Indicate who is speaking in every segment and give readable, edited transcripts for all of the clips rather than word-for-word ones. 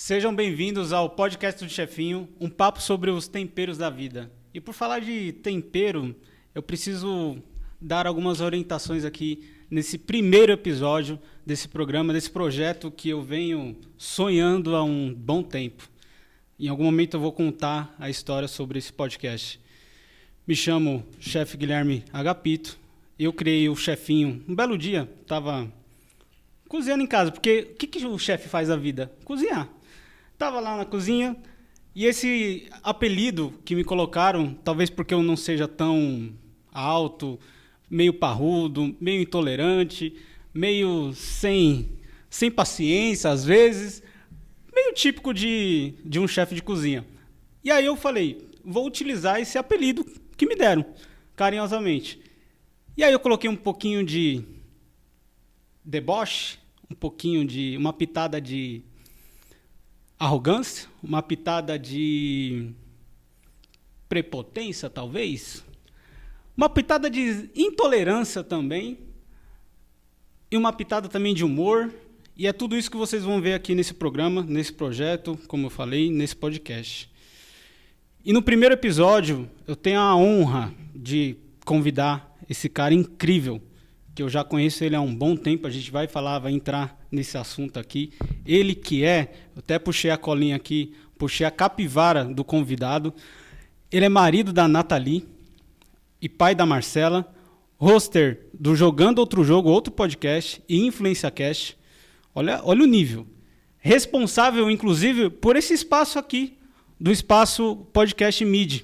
Speaker 1: Sejam bem-vindos ao podcast do Chefinho, um papo sobre os temperos da vida. E por falar de tempero, eu preciso dar algumas orientações aqui nesse primeiro episódio desse programa, desse projeto que eu venho sonhando há um bom tempo. Em algum momento eu vou contar a história sobre esse podcast. Me chamo Chefe Guilherme Agapito, eu criei o Chefinho. Um belo dia, estava cozinhando em casa, porque o que o chefe faz da vida? Cozinhar. Estava lá na cozinha e esse apelido que me colocaram, talvez porque eu não seja tão alto, meio parrudo, meio intolerante, meio sem paciência às vezes, meio típico de um chefe de cozinha. E aí eu falei, vou utilizar esse apelido que me deram, carinhosamente. E aí eu coloquei um pouquinho de deboche, um pouquinho de uma pitada de arrogância, uma pitada de prepotência, talvez, uma pitada de intolerância também, e uma pitada também de humor, e é tudo isso que vocês vão ver aqui nesse programa, nesse projeto, como eu falei, nesse podcast. E no primeiro episódio, eu tenho a honra de convidar esse cara incrível, que eu já conheço ele há um bom tempo, a gente vai entrar nesse assunto aqui. Ele que eu até puxei a colinha aqui, puxei a capivara do convidado. Ele é marido da Nathalie e pai da Marcela, hoster do Jogando Outro Jogo, outro podcast, e InfluenciaCast. Olha o nível. Responsável, inclusive, por esse espaço aqui, do espaço Podcast Mid.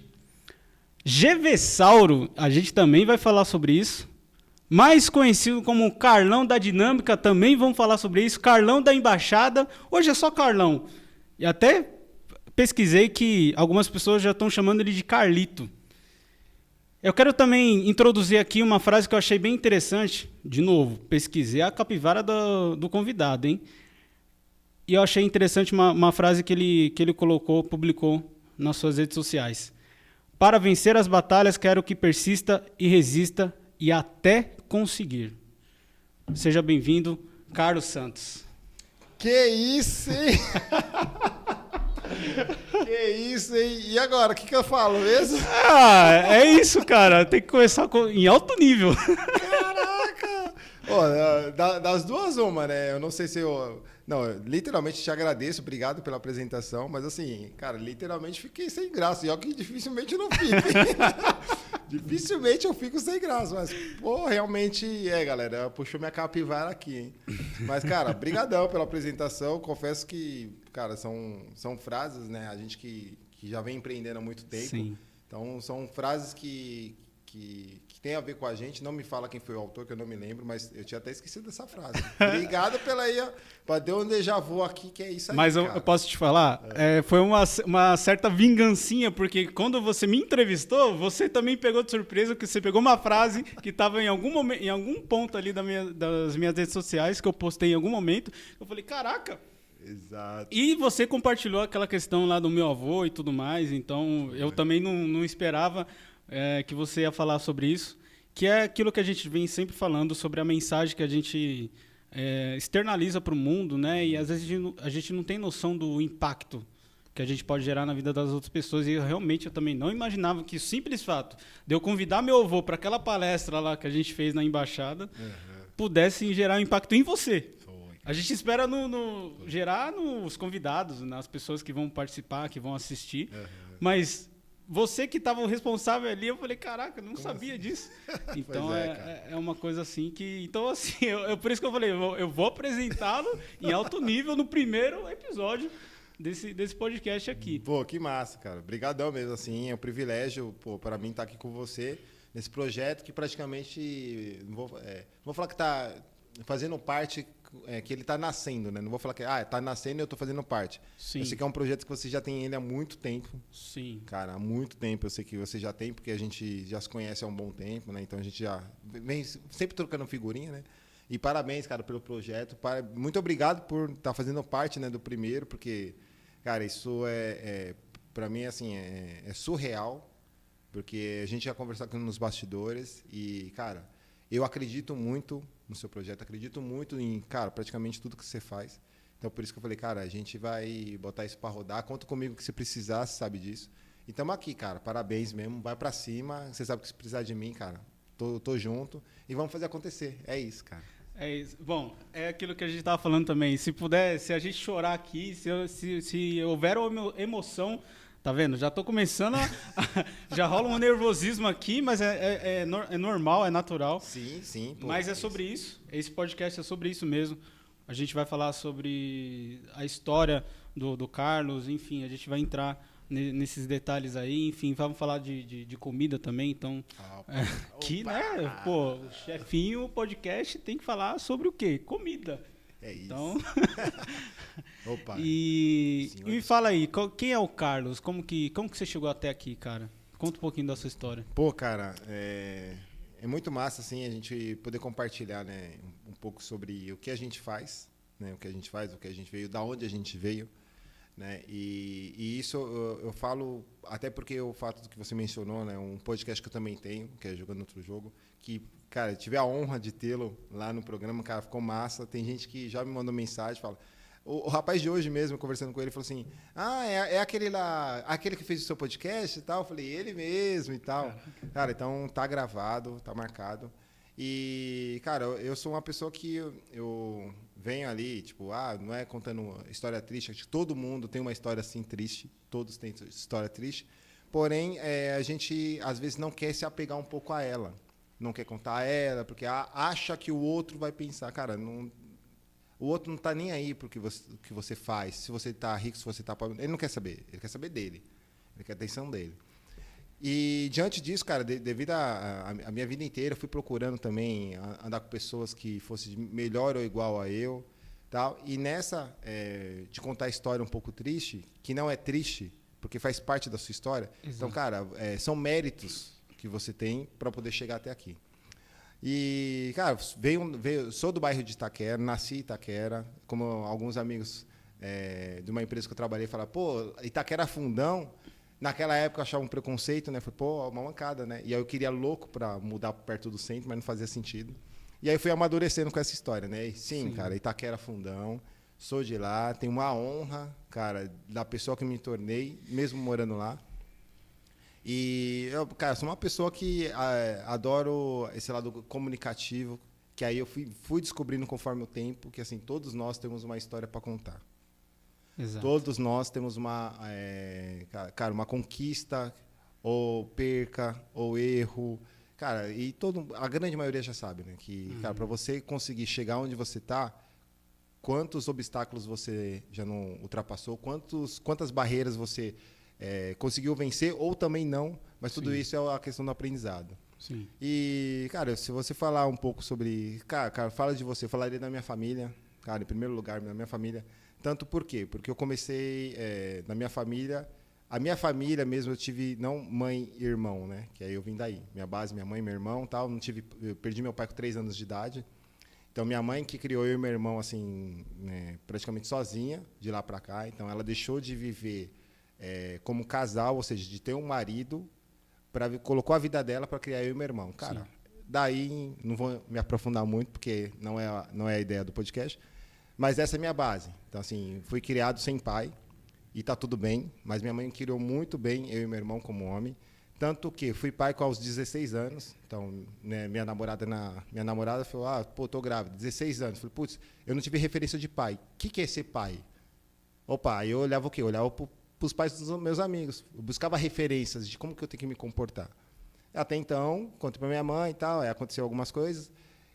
Speaker 1: GVsauro, a gente também vai falar sobre isso. Mais conhecido como Carlão da Dinâmica, também vamos falar sobre isso. Carlão da Embaixada, hoje é só Carlão. E até pesquisei que algumas pessoas já estão chamando ele de Carlito. Eu quero também introduzir aqui uma frase que eu achei bem interessante. De novo, pesquisei a capivara do convidado, hein? E eu achei interessante uma frase que ele publicou nas suas redes sociais. Para vencer as batalhas, quero que persista e resista e até conseguir. Seja bem-vindo, Carlos Santos.
Speaker 2: Que isso, hein? Que isso, hein? E agora, o que eu falo mesmo?
Speaker 1: É isso, cara. Tem que começar em alto nível.
Speaker 2: Caraca! Ó, das duas, uma, né? Eu não sei se eu... Não, eu literalmente te agradeço, obrigado pela apresentação, mas assim, cara, literalmente fiquei sem graça. E ó que dificilmente eu não fico, hein? Dificilmente eu fico sem graça, mas, pô, realmente, galera, puxou minha capivara aqui, hein? Mas, cara, brigadão pela apresentação, confesso que, cara, são frases, né, a gente que já vem empreendendo há muito tempo,
Speaker 1: Sim.
Speaker 2: Então são frases que tem a ver com a gente, não me fala quem foi o autor, que eu não me lembro, mas eu tinha até esquecido dessa frase. Obrigado pela aí, para dar um déjà vu aqui, que é isso aí,
Speaker 1: Mas eu posso te falar, foi uma certa vingancinha, porque quando você me entrevistou, você também pegou de surpresa, que você pegou uma frase que estava em algum momento, em algum ponto ali das minhas redes sociais, que eu postei em algum momento, eu falei, caraca.
Speaker 2: Exato.
Speaker 1: E você compartilhou aquela questão lá do meu avô e tudo mais, então eu também não esperava que você ia falar sobre isso, que é aquilo que a gente vem sempre falando sobre a mensagem que a gente externaliza para o mundo, né? E às vezes a gente não tem noção do impacto que a gente pode gerar na vida das outras pessoas. E realmente eu também não imaginava que o simples fato de eu convidar meu avô para aquela palestra lá que a gente fez na embaixada pudesse gerar um impacto em você. A gente espera gerar nos convidados, nas pessoas que vão participar, que vão assistir, mas você que estava o responsável ali, eu falei, caraca, eu não sabia assim? Disso. Então é uma coisa assim que... Então, assim, por isso que eu falei, eu vou apresentá-lo em alto nível no primeiro episódio desse podcast aqui.
Speaker 2: Pô, que massa, cara. Obrigadão mesmo, assim, é um privilégio, pô, para mim estar aqui com você nesse projeto que praticamente, não vou falar que está fazendo parte, que ele está nascendo, né? Não vou falar que está nascendo e eu estou fazendo parte.
Speaker 1: Sim.
Speaker 2: Eu sei que é um projeto que você já tem ele há muito tempo.
Speaker 1: Sim.
Speaker 2: Cara, há muito tempo eu sei que você já tem, porque a gente já se conhece há um bom tempo, né? Então a gente já vem sempre trocando figurinha, né? E parabéns, cara, pelo projeto. Muito obrigado por estar fazendo parte, né, do primeiro, porque, cara, isso para mim, assim, é surreal, porque a gente já conversou aqui nos bastidores e, cara, eu acredito muito no seu projeto, acredito muito em, cara, praticamente tudo que você faz. Então, por isso que eu falei, cara, a gente vai botar isso para rodar. Conta comigo que se precisar, você sabe disso. E estamos aqui, cara. Parabéns mesmo. Vai para cima. Você sabe que se precisar de mim, cara, tô junto. E vamos fazer acontecer. É isso, cara.
Speaker 1: É isso. Bom, é aquilo que a gente estava falando também. Se puder, se a gente chorar aqui, se houver emoção, tá vendo? Já tô começando já rola um nervosismo aqui, mas é normal, é natural.
Speaker 2: Sim, sim. Pô,
Speaker 1: mas é sobre isso. Esse podcast é sobre isso mesmo. A gente vai falar sobre a história do Carlos, enfim, a gente vai entrar nesses detalhes aí, enfim, vamos falar de comida também, então, aqui, né, pô, o chefinho, podcast tem que falar sobre o quê? Comida.
Speaker 2: É isso.
Speaker 1: Então,
Speaker 2: Opa.
Speaker 1: e me fala aí, quem é o Carlos? Como que você chegou até aqui, cara? Conta um pouquinho da sua história.
Speaker 2: Pô, cara, é muito massa, assim, a gente poder compartilhar, né, um pouco sobre o que a gente faz, né, o que a gente faz, o que a gente veio, da onde a gente veio, né, e isso eu falo, até porque o fato do que você mencionou, né, um podcast que eu também tenho, que é Jogando Outro Jogo, que, cara, eu tive a honra de tê-lo lá no programa, cara, ficou massa, tem gente que já me mandou mensagem, fala... O rapaz de hoje mesmo, conversando com ele, falou assim, é aquele lá, aquele que fez o seu podcast e tal? Eu falei, ele mesmo e tal. Cara, então tá gravado, tá marcado. E, cara, eu sou uma pessoa que eu venho ali, tipo, não é contando história triste, acho que todo mundo tem uma história assim triste, todos têm história triste, porém, a gente às vezes não quer se apegar um pouco a ela, não quer contar a ela, porque acha que o outro vai pensar, cara, não... O outro não está nem aí para o que você faz. Se você está rico, se você está pobre. Ele não quer saber. Ele quer saber dele. Ele quer a atenção dele. E, diante disso, cara, devido a minha vida inteira, eu fui procurando também andar com pessoas que fossem melhor ou igual a eu. Tal. E nessa, de contar a história um pouco triste, que não é triste, porque faz parte da sua história. Exato. Então, cara, são méritos que você tem para poder chegar até aqui. E, cara, sou do bairro de Itaquera, nasci em Itaquera, como alguns amigos de uma empresa que eu trabalhei falaram, pô, Itaquera Fundão, naquela época eu achava um preconceito, né? Falei, pô, uma mancada, né? E aí eu queria louco para mudar perto do centro, mas não fazia sentido. E aí fui amadurecendo com essa história, né? E sim, cara, Itaquera Fundão, sou de lá, tenho uma honra, cara, da pessoa que me tornei, mesmo morando lá. E eu, cara, sou uma pessoa que adoro esse lado comunicativo, que aí eu fui descobrindo conforme o tempo, que assim, todos nós temos uma história para contar. Exato. Todos nós temos uma conquista, ou perca, ou erro. Cara, e a grande maioria já sabe, né? Que, cara, para você conseguir chegar onde você está, quantos obstáculos você já não ultrapassou, quantas barreiras você... conseguiu vencer ou também não, mas tudo isso é a questão do aprendizado. Sim. E, cara, se você falar um pouco sobre... Cara, fala de você, eu falaria da minha família, cara, em primeiro lugar, da minha família. Tanto por quê? Porque eu comecei na minha família... A minha família mesmo, eu tive não mãe e irmão, né? Que aí eu vim daí. Minha base, minha mãe e meu irmão, tal. Eu perdi meu pai com 3 anos de idade. Então, minha mãe que criou eu e meu irmão, assim, né, praticamente sozinha, de lá para cá. Então, ela deixou de viver... como casal, ou seja, de ter um marido, colocou a vida dela para criar eu e meu irmão. Cara, sim. Daí, não vou me aprofundar muito, porque não é a ideia do podcast, mas essa é a minha base. Então, assim, fui criado sem pai, e tá tudo bem, mas minha mãe criou muito bem eu e meu irmão como homem, tanto que fui pai aos 16 anos, então, né, minha namorada falou, pô, tô grávida, 16 anos. Falei, putz, eu não tive referência de pai. O que é ser pai? Opa, aí eu olhava o quê? Eu olhava para os pais dos meus amigos. Eu buscava referências de como que eu tenho que me comportar. Até então, contei para minha mãe e tal, aí aconteceu algumas coisas.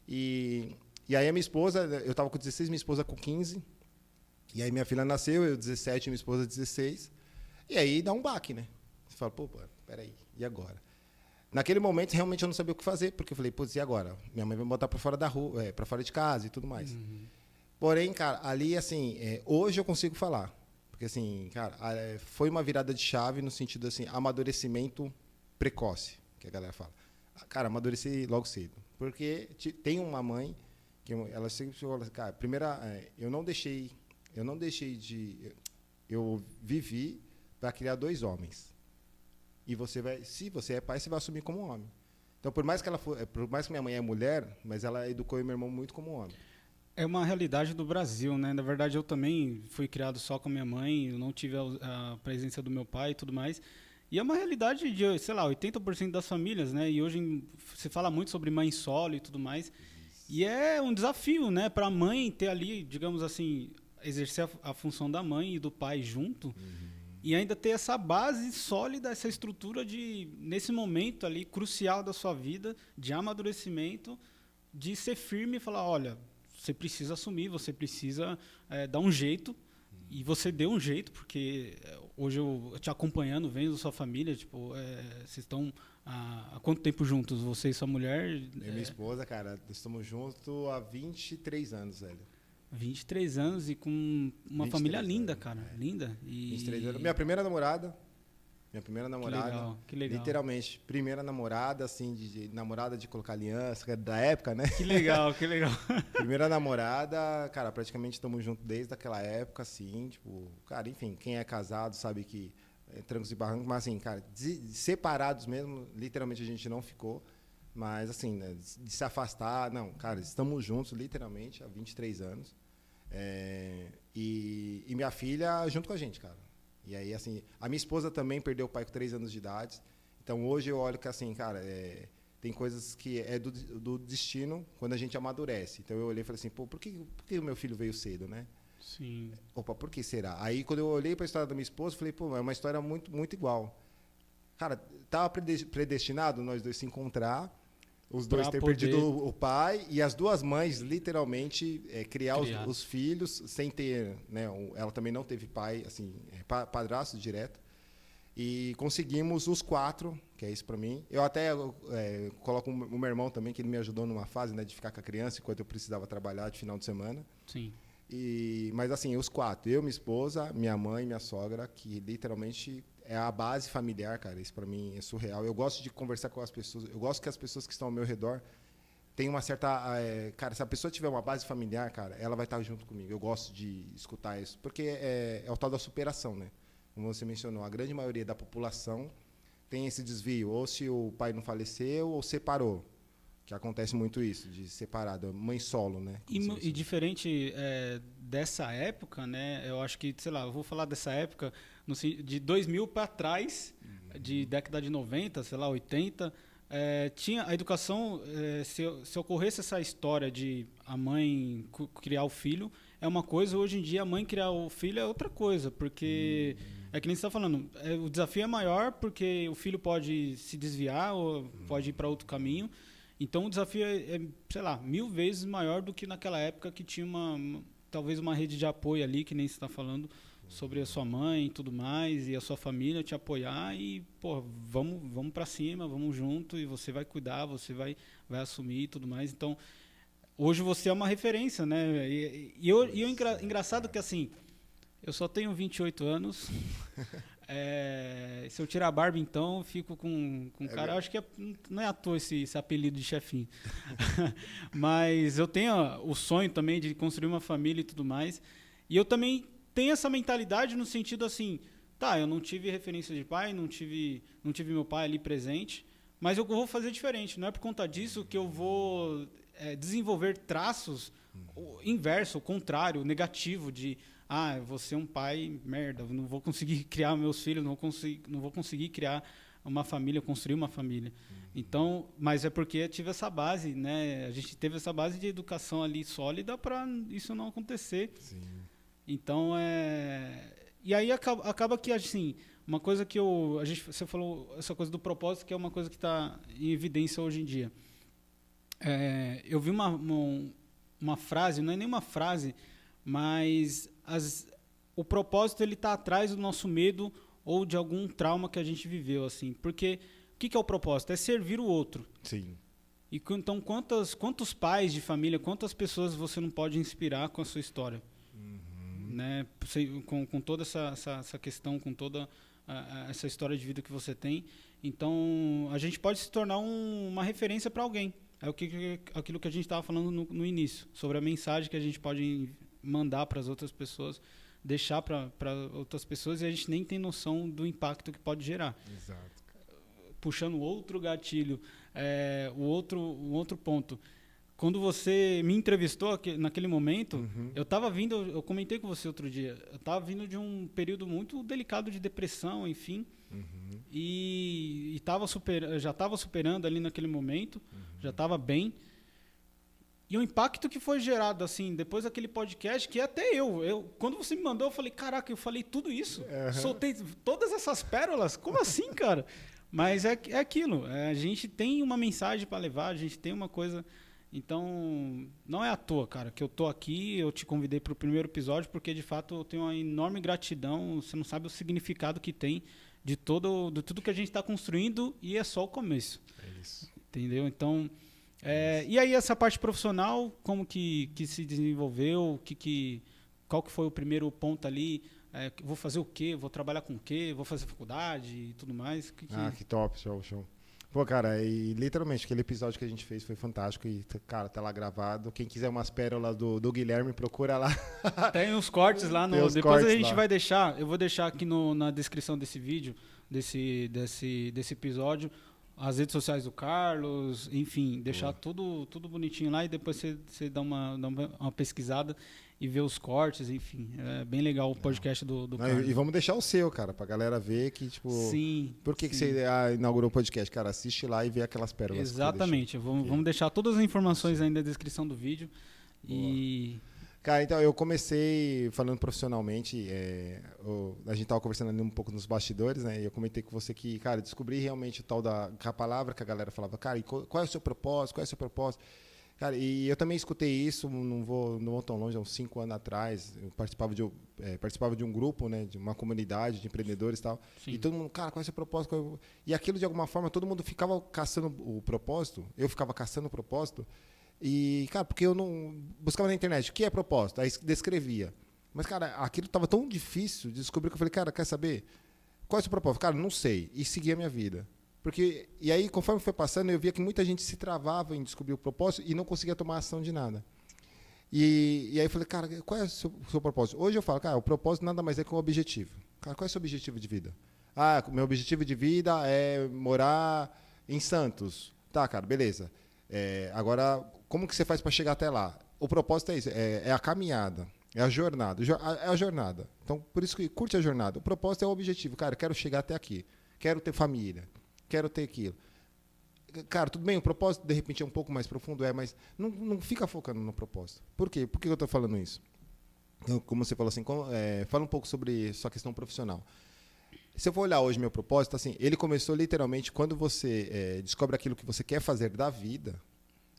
Speaker 2: E aí a minha esposa, eu estava com 16, minha esposa com 15. E aí minha filha nasceu, eu 17, minha esposa 16. E aí dá um baque, né? Você fala, pô, peraí, e agora? Naquele momento, realmente eu não sabia o que fazer, porque eu falei, putz, e agora? Minha mãe vai me botar para fora da rua, para fora de casa e tudo mais. Uhum. Porém, cara, ali, assim, hoje eu consigo falar. Porque, assim, cara, foi uma virada de chave no sentido, assim, amadurecimento precoce, que a galera fala. Cara, amadureci logo cedo. Porque tem uma mãe que ela sempre fala, cara, eu não deixei de... Eu vivi para criar 2 homens. E se você é pai, você vai assumir como homem. Então, por mais que minha mãe é mulher, mas ela educou eu e meu irmão muito como homem.
Speaker 1: É uma realidade do Brasil, né? Na verdade, eu também fui criado só com a minha mãe, eu não tive a presença do meu pai e tudo mais. E é uma realidade de, sei lá, 80% das famílias, né? E hoje se fala muito sobre mãe solo e tudo mais. E é um desafio, né, para a mãe ter ali, digamos assim, exercer a função da mãe e do pai junto. E ainda ter essa base sólida, essa estrutura de, nesse momento ali, crucial da sua vida, de amadurecimento, de ser firme e falar, olha, você precisa assumir, você precisa dar um jeito, e você deu um jeito, porque hoje eu te acompanhando, vendo sua família, tipo, vocês estão há quanto tempo juntos, você e sua mulher?
Speaker 2: Eu e minha esposa, cara, estamos juntos há 23 anos, velho.
Speaker 1: 23 anos e com uma família linda,
Speaker 2: anos,
Speaker 1: cara, linda. E
Speaker 2: 23 anos. Minha primeira namorada.
Speaker 1: Que legal.
Speaker 2: Literalmente, primeira namorada, assim, de namorada de colocar aliança, que é da época, né?
Speaker 1: Que legal, que legal.
Speaker 2: Primeira namorada, cara, praticamente estamos juntos desde aquela época, assim, tipo, cara, enfim, quem é casado sabe que trancos e barrancos, mas assim, cara, separados mesmo, literalmente a gente não ficou, mas assim, né, de se afastar, não, cara, estamos juntos literalmente há 23 anos, e minha filha junto com a gente, cara. E aí, assim, a minha esposa também perdeu o pai com 3 anos de idade. Então, hoje eu olho que, assim, cara, tem coisas que é do destino quando a gente amadurece. Então, eu olhei e falei assim, pô, por que o meu filho veio cedo, né?
Speaker 1: Sim.
Speaker 2: Opa, por que será? Aí, quando eu olhei para a história da minha esposa, falei, pô, é uma história muito, muito igual. Cara, estava predestinado nós dois se encontrar, os dois ter perdido o pai e as duas mães, literalmente, criar os filhos sem ter, né? Ela também não teve pai, assim, padrasto direto. E conseguimos os 4, que é isso para mim. Eu até coloco o meu irmão também, que ele me ajudou numa fase, né, de ficar com a criança enquanto eu precisava trabalhar de final de semana.
Speaker 1: Sim.
Speaker 2: Mas assim, os 4, eu, minha esposa, minha mãe, minha sogra, que literalmente é a base familiar, cara. Isso para mim é surreal. Eu gosto de conversar com as pessoas, eu gosto que as pessoas que estão ao meu redor tenham uma certa... cara, se a pessoa tiver uma base familiar, cara, ela vai estar junto comigo. Eu gosto de escutar isso, porque é o tal da superação, né? Como você mencionou, a grande maioria da população tem esse desvio, ou se o pai não faleceu ou separou. Que acontece muito isso, de separado, mãe solo, né?
Speaker 1: E diferente dessa época, né? Eu acho que, sei lá, eu vou falar dessa época de 2000 para trás, de década de 90, sei lá, 80, tinha a educação, se ocorresse essa história de a mãe criar o filho, é uma coisa, hoje em dia a mãe criar o filho é outra coisa, porque é que nem você está falando, o desafio é maior porque o filho pode se desviar ou pode ir para outro caminho. Então, o desafio sei lá, 1000 vezes maior do que naquela época que tinha talvez uma rede de apoio ali, que nem você está falando, sobre a sua mãe e tudo mais, e a sua família te apoiar e, pô, vamos para cima, vamos junto, e você vai cuidar, você vai assumir e tudo mais. Então, hoje você é uma referência, né? Engraçado que, assim, eu só tenho 28 anos... se eu tirar a barba, então, eu fico com cara... Eu acho que não é à toa esse apelido de chefinho. Mas eu tenho o sonho também de construir uma família e tudo mais. E eu também tenho essa mentalidade no sentido assim... Tá, eu não tive referência de pai, não tive meu pai ali presente, mas eu vou fazer diferente. Não é por conta disso que eu vou desenvolver traços inverso, o contrário, o negativo de... eu vou ser um pai merda, não vou conseguir criar meus filhos, não vou conseguir criar uma família, construir uma família. Então, mas é porque eu tive essa base, né? A gente teve essa base de educação ali sólida para isso não acontecer.
Speaker 2: Sim.
Speaker 1: Então, e aí acaba que, assim, uma coisa que você falou, essa coisa do propósito, que é uma coisa que está em evidência hoje em dia. Eu vi uma frase, não é nem uma frase, mas o propósito ele está atrás do nosso medo ou de algum trauma que a gente viveu, assim. Porque o que é o propósito? É servir o outro.
Speaker 2: Sim.
Speaker 1: E então quantos pais de família, quantas pessoas você não pode inspirar com a sua história, né? Com toda essa questão, com toda essa história de vida que você tem. Então a gente pode se tornar uma referência para alguém. É aquilo que a gente estava falando no início, sobre a mensagem que a gente pode mandar para as outras pessoas, deixar para outras pessoas, e a gente nem tem noção do impacto que pode gerar.
Speaker 2: Exato.
Speaker 1: Puxando outro gatilho, um outro ponto. quando você me entrevistou naquele momento, eu comentei com você outro dia, eu estava vindo de um período muito delicado de depressão, enfim, e já estava superando ali naquele momento, já estava bem. E o impacto que foi gerado, assim, depois daquele podcast, que até quando você me mandou, eu falei, caraca, eu falei tudo isso, soltei todas essas pérolas, como assim, cara? Mas é aquilo, a gente tem uma mensagem para levar, a gente tem uma coisa... Então, não é à toa, cara, que eu tô aqui, eu te convidei para o primeiro episódio, porque de fato eu tenho uma enorme gratidão, você não sabe o significado que tem de tudo que a gente está construindo, e é só o começo.
Speaker 2: É isso.
Speaker 1: Entendeu? Então, e aí essa parte profissional, como que se desenvolveu, qual que foi o primeiro ponto ali, vou fazer o quê, vou trabalhar com o quê, vou fazer faculdade e tudo mais?
Speaker 2: Que top, show. Pô, cara, e literalmente aquele episódio que a gente fez foi fantástico e, cara, tá lá gravado. Quem quiser umas pérolas do Guilherme, procura lá.
Speaker 1: Tem uns cortes lá. Depois cortes a gente vai deixar, eu vou deixar aqui na descrição desse vídeo, desse episódio, as redes sociais do Carlos, enfim, deixar tudo bonitinho lá e depois você dá uma pesquisada e ver os cortes, enfim. É bem legal o podcast do Carlos.
Speaker 2: E vamos deixar o seu, cara, pra galera ver que, tipo...
Speaker 1: Sim.
Speaker 2: Por que você inaugurou o podcast? Cara, assiste lá e vê aquelas pérolas.
Speaker 1: Exatamente. Vamos deixar todas as informações aí na descrição do vídeo.
Speaker 2: Cara, então, eu comecei falando profissionalmente, a gente tava conversando ali um pouco nos bastidores, né, e eu comentei com você que, cara, descobri realmente o tal a palavra que a galera falava, cara, e qual é o seu propósito, qual é o seu propósito? Cara, e eu também escutei isso, não vou tão longe, há uns 5 anos atrás, eu participava de um grupo, né, de uma comunidade de empreendedores e tal, Sim. E todo mundo, cara, qual é o seu propósito? E aquilo, de alguma forma, todo mundo ficava caçando o propósito, eu ficava caçando o propósito, e, cara, porque eu não buscava na internet, o que é propósito? Aí descrevia. Mas, cara, aquilo estava tão difícil de descobrir que eu falei, cara, quer saber? Qual é o seu propósito? Cara, não sei. E segui a minha vida. E aí, conforme foi passando, eu via que muita gente se travava em descobrir o propósito e não conseguia tomar ação de nada. E aí eu falei, cara, qual é o seu propósito? Hoje eu falo, cara, o propósito nada mais é que um objetivo. Cara, qual é o seu objetivo de vida? Ah, meu objetivo de vida é morar em Santos. Tá, cara, beleza. Agora, como que você faz para chegar até lá? O propósito é isso, é a caminhada, é a jornada. É a jornada. Então, por isso que curte a jornada. O propósito é o objetivo. Cara, eu quero chegar até aqui. Quero ter família. Quero ter aquilo. Cara, tudo bem, o propósito, de repente, é um pouco mais profundo, mas não fica focando no propósito. Por quê? Por que eu estou falando isso? Então, como você falou assim, fala um pouco sobre sua questão profissional. Se eu for olhar hoje meu propósito, assim, ele começou literalmente quando você descobre aquilo que você quer fazer da vida.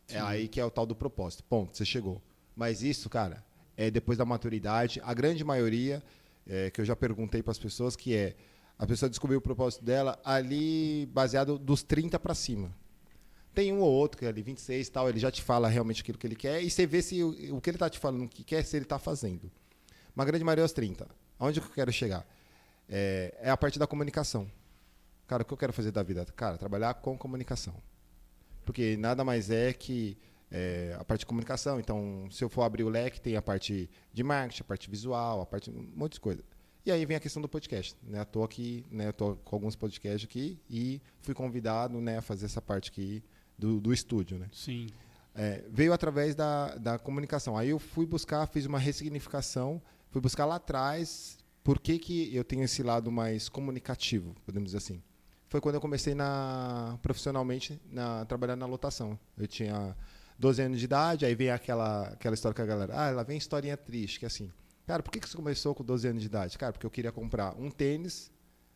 Speaker 2: Sim. É aí que é o tal do propósito. Ponto, você chegou. Mas isso, cara, é depois da maturidade. A grande maioria, que eu já perguntei para as pessoas, que a pessoa descobriu o propósito dela ali baseado dos 30 para cima. Tem um ou outro que é ali 26 e tal, ele já te fala realmente aquilo que ele quer e você vê se o que ele está te falando que quer, se ele está fazendo. Uma grande maioria é aos 30. Aonde que eu quero chegar? É a parte da comunicação. Cara, o que eu quero fazer da vida? Cara, trabalhar com comunicação. Porque nada mais é que a parte de comunicação. Então, se eu for abrir o leque, tem a parte de marketing, a parte visual, um monte de coisa. E aí vem a questão do podcast. Né? Estou aqui, né? Estou com alguns podcasts aqui e fui convidado, né, a fazer essa parte aqui do estúdio. Né?
Speaker 1: Sim.
Speaker 2: Veio através da comunicação. Aí eu fui buscar, fiz uma ressignificação, fui buscar lá atrás por que eu tenho esse lado mais comunicativo, podemos dizer assim. Foi quando eu comecei profissionalmente a trabalhar na lotação. Eu tinha 12 anos de idade, aí vem aquela história com a galera. Ela vem historinha triste, que é assim. Cara, por que você começou com 12 anos de idade? Cara, porque eu queria comprar um tênis,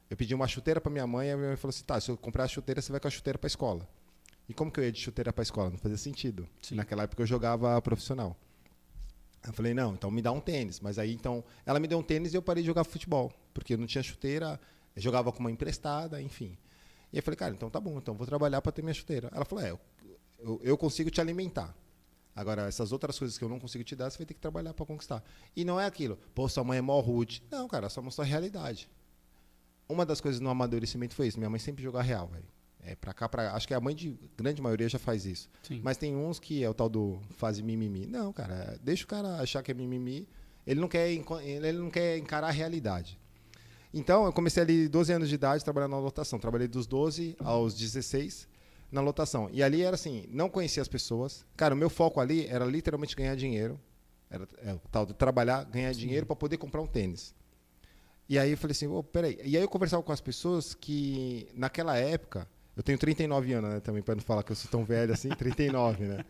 Speaker 2: eu pedi uma chuteira para minha mãe, e a minha mãe falou assim, tá, se eu comprar a chuteira, você vai com a chuteira para a escola. E como que eu ia de chuteira para a escola? Não fazia sentido. Sim. Naquela época eu jogava profissional. Eu falei, não, então me dá um tênis. Mas aí, então, ela me deu um tênis e eu parei de jogar futebol, porque eu não tinha chuteira, eu jogava com uma emprestada, enfim. E eu falei, cara, então tá bom, então vou trabalhar para ter minha chuteira. Ela falou, eu consigo te alimentar. Agora, essas outras coisas que eu não consigo te dar, você vai ter que trabalhar para conquistar. E não é aquilo, pô, sua mãe é mó rude. Não, cara, só mostrou a realidade. Uma das coisas no amadurecimento foi isso. Minha mãe sempre jogou a real, velho. Acho que a mãe de grande maioria já faz isso. Sim. Mas tem uns que é o tal do faz mimimi. Não, cara, deixa o cara achar que é mimimi. Ele não quer encarar a realidade. Então, eu comecei ali 12 anos de idade trabalhando na lotação. Trabalhei dos 12 aos 16. na lotação. E ali era assim, não conhecia as pessoas. Cara, o meu foco ali era literalmente ganhar dinheiro. Era o tal de trabalhar, ganhar dinheiro para poder comprar um tênis. E aí eu falei assim, peraí. E aí eu conversava com as pessoas que, naquela época, eu tenho 39 anos, né, também, para não falar que eu sou tão velho assim, 39, né?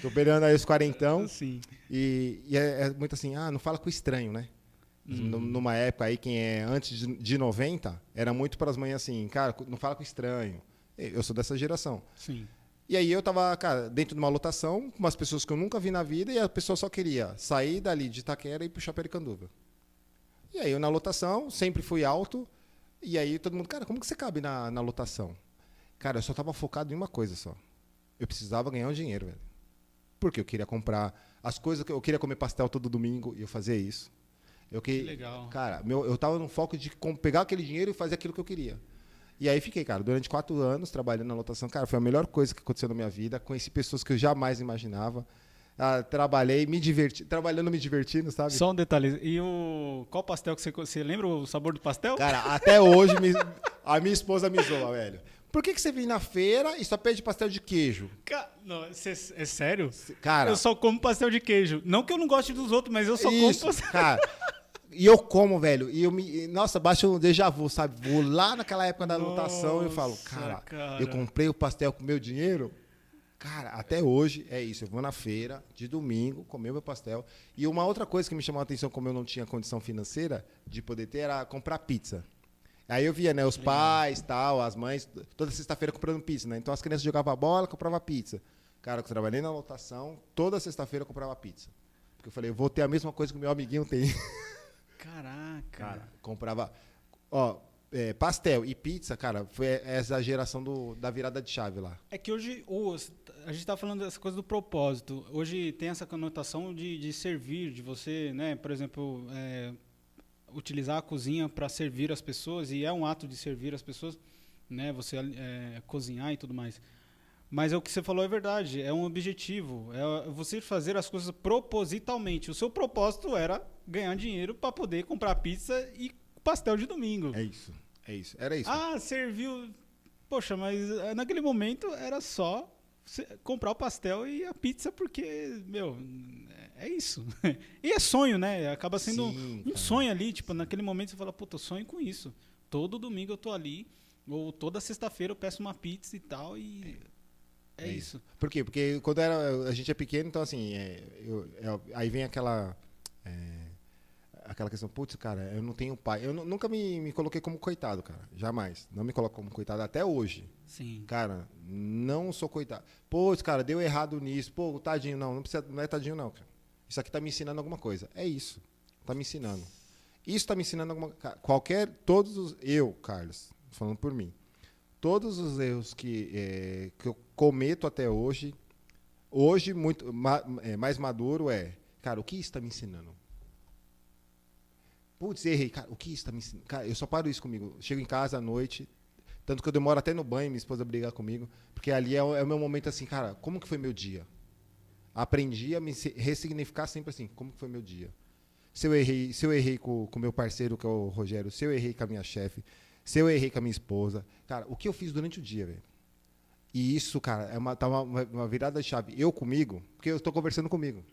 Speaker 2: Tô beirando aí os quarentão.
Speaker 1: Sim.
Speaker 2: E é muito assim, não fala com estranho, né? Numa época aí, quem é antes de 90, era muito para as mães assim, cara, não fala com estranho. Eu sou dessa geração.
Speaker 1: Sim.
Speaker 2: E aí eu tava, cara, dentro de uma lotação, com umas pessoas que eu nunca vi na vida, e a pessoa só queria sair dali de Itaquera e ir pro Chapecó. E aí eu na lotação, sempre fui alto, e aí todo mundo, cara, como que você cabe na lotação? Cara, eu só tava focado em uma coisa só. Eu precisava ganhar um dinheiro, velho. Porque eu queria comprar as coisas que eu queria comer pastel todo domingo, e eu fazia isso.
Speaker 1: Que legal.
Speaker 2: Cara, eu tava no foco de pegar aquele dinheiro e fazer aquilo que eu queria. E aí fiquei, cara, durante 4 anos trabalhando na lotação. Cara, foi a melhor coisa que aconteceu na minha vida. Conheci pessoas que eu jamais imaginava. Trabalhei, me diverti, trabalhando, me divertindo, sabe?
Speaker 1: Só um detalhe. E qual pastel que você lembra o sabor do pastel?
Speaker 2: Cara, até hoje a minha esposa me zoa, velho. Por que você vem na feira e só pede pastel de queijo?
Speaker 1: Não, é sério?
Speaker 2: Cara,
Speaker 1: eu só como pastel de queijo. Não que eu não goste dos outros, mas eu só como pastel.
Speaker 2: Cara, e eu como, velho, nossa, baixa um déjà vu, sabe? Vou lá naquela época da lotação e eu falo, cara, eu comprei o pastel com meu dinheiro. Cara, até hoje é isso. Eu vou na feira de domingo, comer meu pastel. E uma outra coisa que me chamou a atenção, como eu não tinha condição financeira de poder ter, era comprar pizza. Aí eu via, né, os pais, tal, as mães, toda sexta-feira comprando pizza, né? Então as crianças jogavam bola, compravam pizza. Cara, eu trabalhei na lotação, toda sexta-feira eu comprava pizza. Porque eu falei, eu vou ter a mesma coisa que o meu amiguinho tem.
Speaker 1: Caraca.
Speaker 2: Cara, comprava, pastel e pizza, cara, foi essa geração da virada de chave lá.
Speaker 1: É que hoje, a gente tá falando dessa coisa do propósito. Hoje tem essa conotação de servir, de você, né, por exemplo, utilizar a cozinha para servir as pessoas, e é um ato de servir as pessoas, né, você cozinhar e tudo mais. Mas o que você falou é verdade, é um objetivo, é você fazer as coisas propositalmente. O seu propósito era ganhar dinheiro para poder comprar pizza e pastel de domingo.
Speaker 2: É isso, era isso.
Speaker 1: Serviu. Poxa, mas naquele momento era só comprar o pastel e a pizza, porque, meu, é isso. E é sonho, né? Acaba sendo um sonho ali, tipo, naquele momento você fala, puta, eu sonho com isso. Todo domingo eu tô ali, ou toda sexta-feira eu peço uma pizza e tal, e é isso.
Speaker 2: Por quê? Porque quando a gente é pequeno, então assim, aí vem aquela questão, putz, cara, eu não tenho pai. Eu nunca me coloquei como coitado, cara. Jamais. Não me coloco como coitado até hoje.
Speaker 1: Sim.
Speaker 2: Cara, não sou coitado. Putz, cara, deu errado nisso. Pô, tadinho, não é tadinho não, cara. Isso aqui tá me ensinando alguma coisa. É isso. Tá me ensinando. Isso tá me ensinando alguma coisa. Eu, Carlos, falando por mim, todos os erros que eu cometo até hoje muito mais maduro cara, o que isso tá me ensinando? Putz, errei. Cara, o que isso tá me ensinando? Cara, eu só paro isso comigo. Chego em casa à noite, tanto que eu demoro até no banho, minha esposa brigar comigo, porque ali é o meu momento assim, cara, como que foi meu dia? Aprendi a me ressignificar sempre assim, como que foi meu dia? Se eu errei com o meu parceiro, que é o Rogério, se eu errei com a minha chefe, se eu errei com a minha esposa, cara, o que eu fiz durante o dia, velho? E isso, cara, tá uma virada de chave. Eu comigo, porque eu estou conversando comigo.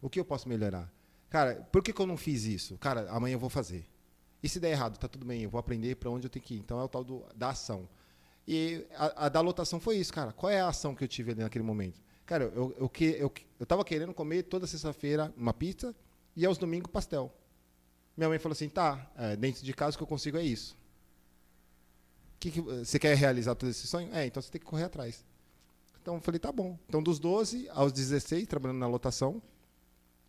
Speaker 2: O que eu posso melhorar? Cara, por que eu não fiz isso? Cara, amanhã eu vou fazer. E se der errado, tá tudo bem, eu vou aprender para onde eu tenho que ir. Então é o tal da ação. E a da lotação foi isso, cara. Qual é a ação que eu tive ali naquele momento? Cara, eu tava querendo comer toda sexta-feira uma pizza e aos domingos pastel. Minha mãe falou assim, dentro de casa o que eu consigo é isso. Você quer realizar todo esse sonho? Então você tem que correr atrás. Então eu falei, tá bom. Então dos 12 aos 16, trabalhando na lotação,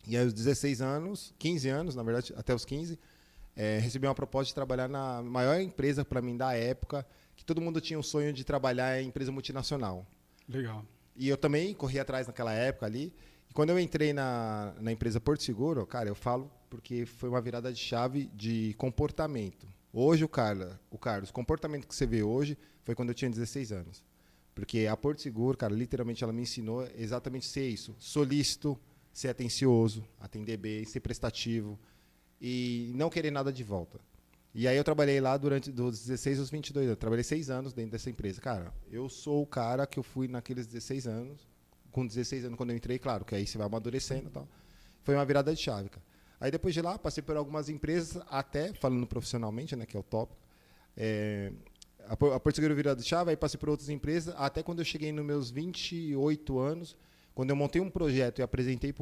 Speaker 2: e aí aos 16 anos, 15 anos, na verdade, até os 15, recebi uma proposta de trabalhar na maior empresa para mim da época, que todo mundo tinha o sonho de trabalhar em empresa multinacional.
Speaker 1: Legal.
Speaker 2: E eu também corri atrás naquela época ali. E quando eu entrei na empresa Porto Seguro, cara, eu falo porque foi uma virada de chave de comportamento. Hoje, o Carlos, o comportamento que você vê hoje foi quando eu tinha 16 anos. Porque a Porto Seguro, cara, literalmente ela me ensinou exatamente ser isso. Solícito, ser atencioso, atender bem, ser prestativo e não querer nada de volta. E aí eu trabalhei lá durante dos 16 aos 22 anos. Trabalhei 6 anos dentro dessa empresa. Cara, eu sou o cara que eu fui naqueles 16 anos. Com 16 anos, quando eu entrei, claro, que aí você vai amadurecendo e tal. Foi uma virada de chave, cara. Aí depois de lá, passei por algumas empresas, até, falando profissionalmente, né, que é o tópico. A Porto Seguro virada de chave, aí passei por outras empresas, até quando eu cheguei nos meus 28 anos, quando eu montei um projeto e apresentei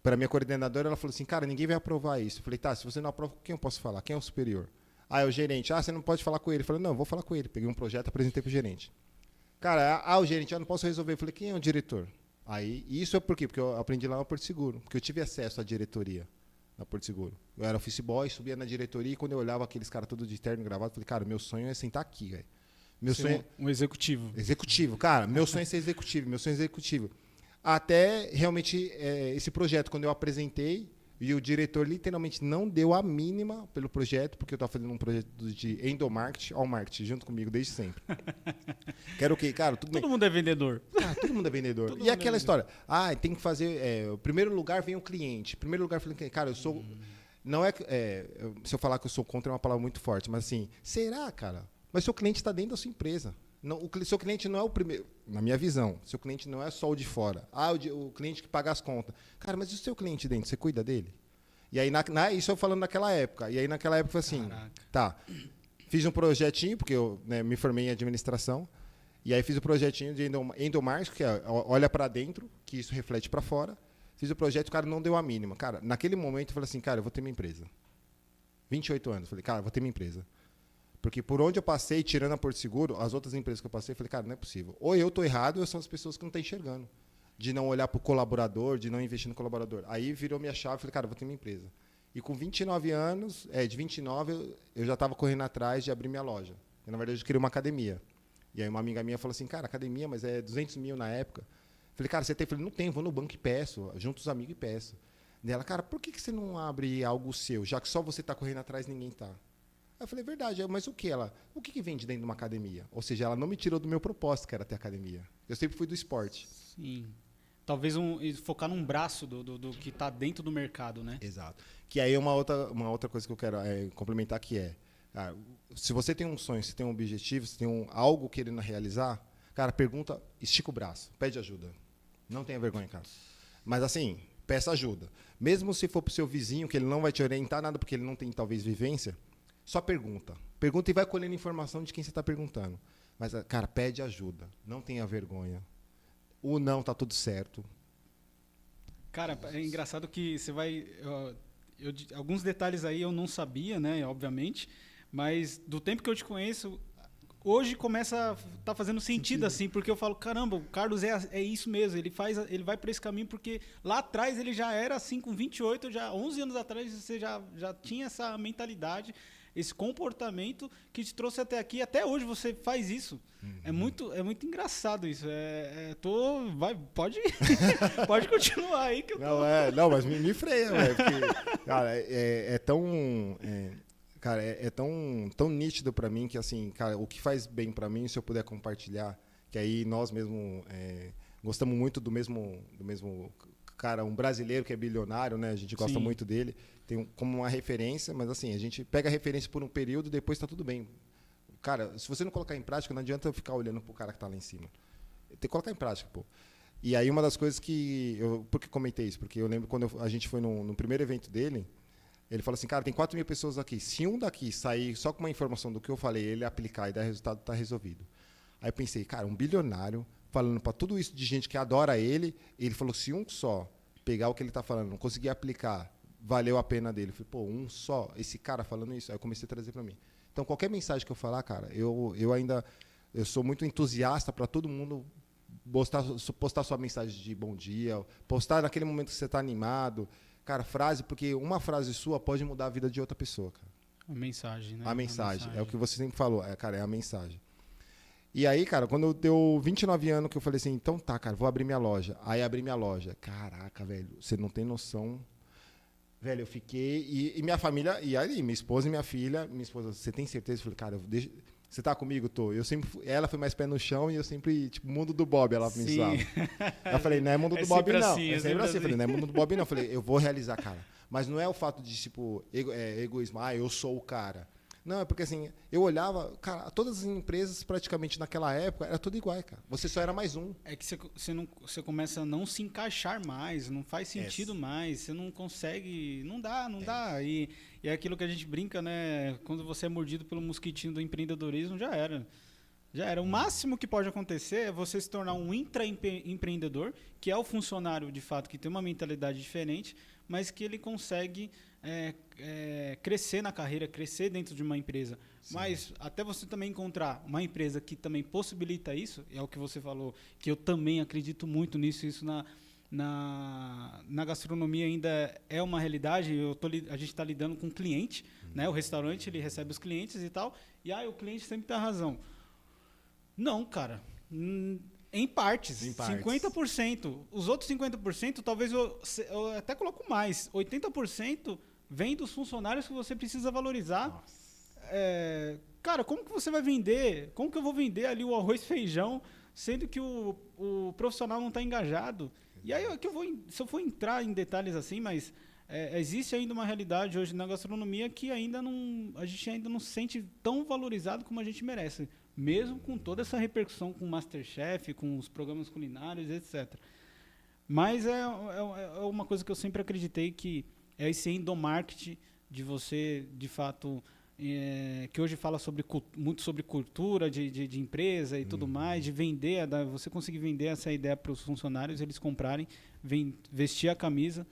Speaker 2: para a minha coordenadora, ela falou assim, cara, ninguém vai aprovar isso. Eu falei, tá, se você não aprova, com quem eu posso falar? Quem é o superior? Ah, é o gerente. Ah, você não pode falar com ele. Eu falei, não, eu vou falar com ele. Peguei um projeto, apresentei para o gerente. Cara, o gerente, eu não posso resolver. Eu falei, quem é o diretor? Aí, isso é por quê? Porque eu aprendi lá no Porto Seguro, porque eu tive acesso à diretoria na Porto Seguro. Eu era office boy, subia na diretoria, e quando eu olhava aqueles caras todos de terno e gravado, eu falei, cara, meu sonho é sentar aqui, velho. Meu sonho
Speaker 1: um executivo.
Speaker 2: Executivo, cara, meu sonho é ser executivo, meu sonho é executivo. Até realmente esse projeto, quando eu apresentei, e o diretor literalmente não deu a mínima pelo projeto, porque eu estava fazendo um projeto de endomarketing, all marketing, junto comigo desde sempre. Quero o quê? Cara,
Speaker 1: todo mundo é vendedor.
Speaker 2: Ah, todo mundo é vendedor. E aquela história, tem que fazer, o primeiro lugar vem o cliente. Primeiro lugar, cara, eu sou... Não se eu falar que eu sou contra é uma palavra muito forte, mas assim, será, cara? Mas seu cliente está dentro da sua empresa. Não, seu cliente não é o primeiro, na minha visão, seu cliente não é só o de fora. O cliente que paga as contas. Cara, mas e o seu cliente dentro, você cuida dele? E aí, isso eu falando naquela época. E aí, naquela época, foi assim, tá, fiz um projetinho, porque eu me formei em administração, e aí fiz o projetinho de endomarketing, que é olha para dentro, que isso reflete para fora. Fiz o projeto, o cara não deu a mínima. Cara, naquele momento, eu falei assim, cara, eu vou ter minha empresa. 28 anos, falei, cara, eu vou ter minha empresa. Porque por onde eu passei, tirando a Porto Seguro, as outras empresas que eu passei, eu falei, cara, não é possível. Ou eu estou errado, ou são as pessoas que não estão enxergando. De não olhar para o colaborador, de não investir no colaborador. Aí virou minha chave, falei, cara, eu vou ter minha empresa. E com 29 anos, de 29, eu já estava correndo atrás de abrir minha loja. E, na verdade, eu queria uma academia. E aí uma amiga minha falou assim, cara, academia, mas é 200 mil na época. Falei, cara, você tem? Falei, não tem, vou no banco e peço, junto os amigos e peço. E ela, cara, por que você não abre algo seu, já que só você está correndo atrás e ninguém está? Eu falei, verdade, mas o que o que vende dentro de uma academia? Ou seja, ela não me tirou do meu propósito, que era ter academia. Eu sempre fui do esporte.
Speaker 1: Sim. Talvez focar num braço do que está dentro do mercado, né?
Speaker 2: Exato. Que aí uma outra coisa que eu quero complementar, que cara, se você tem um sonho, se tem um objetivo, se tem algo querendo realizar, cara, pergunta, estica o braço, pede ajuda. Não tenha vergonha, cara. Mas assim, peça ajuda. Mesmo se for para o seu vizinho, que ele não vai te orientar nada, porque ele não tem talvez vivência, só pergunta. Pergunta e vai colhendo informação de quem você está perguntando. Mas, cara, pede ajuda. Não tenha vergonha. O não tá tudo certo.
Speaker 1: Cara, é engraçado que você vai... alguns detalhes aí eu não sabia, né? Obviamente. Mas do tempo que eu te conheço, hoje começa a tá fazendo sentido assim, porque eu falo, caramba, o Carlos é isso mesmo. Ele vai para esse caminho porque lá atrás ele já era assim, com 28, 11 anos atrás você já tinha essa mentalidade, esse comportamento que te trouxe até aqui. Até hoje você faz isso. Uhum. É muito engraçado isso. Pode continuar aí que eu tô...
Speaker 2: Não, mas me freia, velho. Porque, cara, é tão nítido para mim que, assim, cara, o que faz bem para mim, se eu puder compartilhar, que aí nós mesmo gostamos muito do mesmo cara, um brasileiro que é bilionário, né? A gente gosta muito dele, tem como uma referência, mas assim, a gente pega a referência por um período, depois está tudo bem. Cara, se você não colocar em prática, não adianta eu ficar olhando pro cara que está lá em cima. Tem que colocar em prática, pô. E aí uma das coisas que por que comentei isso? Porque eu lembro quando a gente foi no primeiro evento dele, ele falou assim, cara, tem 4 mil pessoas aqui. Se um daqui sair só com uma informação do que eu falei, ele aplicar e dar resultado, está resolvido. Aí eu pensei, cara, um bilionário falando para tudo isso de gente que adora ele falou, se um só pegar o que ele está falando, não conseguir aplicar, valeu a pena dele. Eu falei, pô, um só, esse cara falando isso. Aí eu comecei a trazer para mim. Então, qualquer mensagem que eu falar, cara, eu sou muito entusiasta para todo mundo postar sua mensagem de bom dia, postar naquele momento que você está animado. Cara, frase, porque uma frase sua pode mudar a vida de outra pessoa, cara.
Speaker 1: A mensagem, né?
Speaker 2: A mensagem. É o que você sempre falou, cara, é a mensagem. E aí, cara, quando eu deu 29 anos que eu falei assim, então tá, cara, vou abrir minha loja. Aí abri minha loja. Caraca, velho, você não tem noção. Velho, eu fiquei... E minha família... E aí, minha esposa e minha filha... Minha esposa, você tem certeza? Eu falei, cara, você tá comigo? Tô. Ela foi mais pé no chão e eu sempre... Tipo, mundo do Bob, ela pensava. Eu falei, não é mundo do Bob, não.
Speaker 1: Assim,
Speaker 2: é sempre assim. Eu falei, não é mundo do Bob, não. Eu falei, eu vou realizar, cara. Mas não é o fato de, tipo, egoísmo. Eu sou o cara. Não, é porque assim, eu olhava, cara, todas as empresas praticamente naquela época era tudo igual, cara. Você só era mais um.
Speaker 1: É que você começa a não se encaixar mais, não faz sentido mais, você não consegue, não dá. E é aquilo que a gente brinca, né? Quando você é mordido pelo mosquitinho do empreendedorismo, já era. Já era. O máximo que pode acontecer é você se tornar um intraempreendedor, que é o funcionário, de fato, que tem uma mentalidade diferente, mas que ele consegue crescer na carreira, crescer dentro de uma empresa. Sim. Mas até você também encontrar uma empresa que também possibilita isso, é o que você falou, que eu também acredito muito nisso, isso na gastronomia ainda é uma realidade. A gente está lidando com o cliente, né? O restaurante ele recebe os clientes e tal, e o cliente sempre tem a razão. Não, cara. Em partes. 50%. Os outros 50%, talvez eu até coloco mais. 80% vem dos funcionários que você precisa valorizar. Cara, como que você vai vender? Como que eu vou vender ali o arroz e feijão, sendo que o profissional não está engajado? E aí se eu for entrar em detalhes assim, mas existe ainda uma realidade hoje na gastronomia que a gente ainda não se sente tão valorizado como a gente merece. Mesmo com toda essa repercussão com o MasterChef, com os programas culinários, etc. Mas é uma coisa que eu sempre acreditei, que é esse endomarketing de você, de fato, que hoje fala muito sobre cultura de empresa e tudo mais, de vender, você conseguir vender essa ideia para os funcionários, eles comprarem, vestir a camisa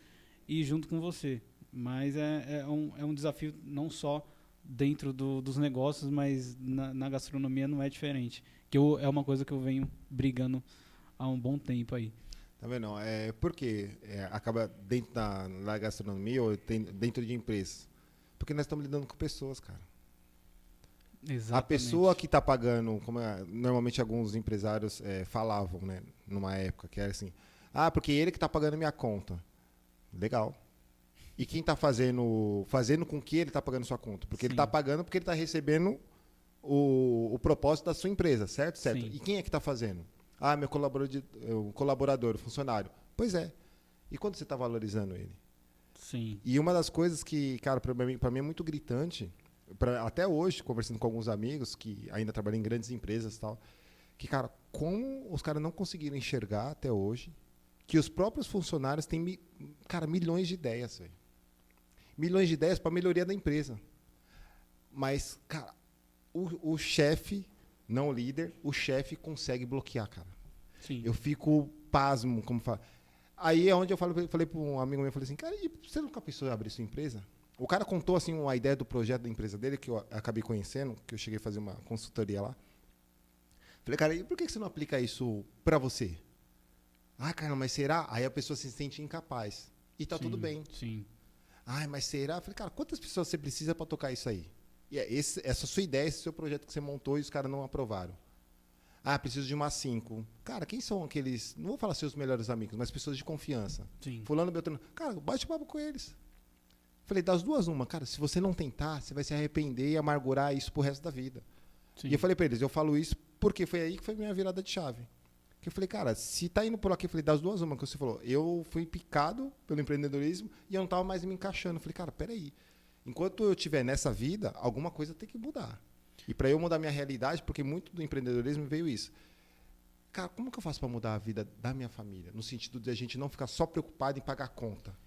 Speaker 1: e ir junto com você. Mas é um desafio não só dentro dos negócios, mas na gastronomia não é diferente. É uma coisa que eu venho brigando há um bom tempo aí.
Speaker 2: Tá vendo? Por que acaba dentro da gastronomia ou dentro de empresas? Porque nós estamos lidando com pessoas, cara.
Speaker 1: Exatamente.
Speaker 2: A pessoa que está pagando, como normalmente alguns empresários falavam, né, numa época, que era assim, porque ele que está pagando minha conta. Legal. E quem está fazendo com que ele está pagando sua conta? Porque ele está pagando porque ele está recebendo o propósito da sua empresa, certo? Certo. Sim. E quem é que está fazendo? Meu colaborador, funcionário. Pois é. E quando você está valorizando ele?
Speaker 1: Sim.
Speaker 2: E uma das coisas que, cara, para mim é muito gritante, até hoje, conversando com alguns amigos que ainda trabalham em grandes empresas e tal, que, cara, como os caras não conseguiram enxergar até hoje que os próprios funcionários têm, cara, milhões de ideias, velho. Milhões de ideias para melhoria da empresa. Mas, cara, o chefe, não o líder, o chefe consegue bloquear, cara.
Speaker 1: Sim.
Speaker 2: Eu fico pasmo, como fala. Aí é onde eu falei para um amigo meu, falei assim, cara, e você nunca pensou em abrir sua empresa? O cara contou assim uma ideia do projeto da empresa dele, que eu acabei conhecendo, que eu cheguei a fazer uma consultoria lá. Falei, cara, e por que você não aplica isso para você? Cara, mas será? Aí a pessoa se sente incapaz. E tá tudo bem.
Speaker 1: Sim.
Speaker 2: Mas será? Eu falei, cara, quantas pessoas você precisa para tocar isso aí? E essa sua ideia, esse seu projeto que você montou e os caras não aprovaram. Preciso de umas 5. Cara, quem são aqueles, não vou falar seus melhores amigos, mas pessoas de confiança.
Speaker 1: Sim.
Speaker 2: Fulano, Beltrano. Cara, bate papo com eles. Falei, das duas uma, cara, se você não tentar, você vai se arrepender e amargurar isso pro resto da vida. Sim. E eu falei para eles, eu falo isso porque foi aí que foi minha virada de chave. Que eu falei, cara, se tá indo por aqui, eu falei, das duas uma, que você falou, eu fui picado pelo empreendedorismo e eu não tava mais me encaixando. Eu falei, cara, peraí, enquanto eu estiver nessa vida, alguma coisa tem que mudar. E para eu mudar minha realidade, porque muito do empreendedorismo veio isso. Cara, como que eu faço para mudar a vida da minha família? No sentido de a gente não ficar só preocupado em pagar conta.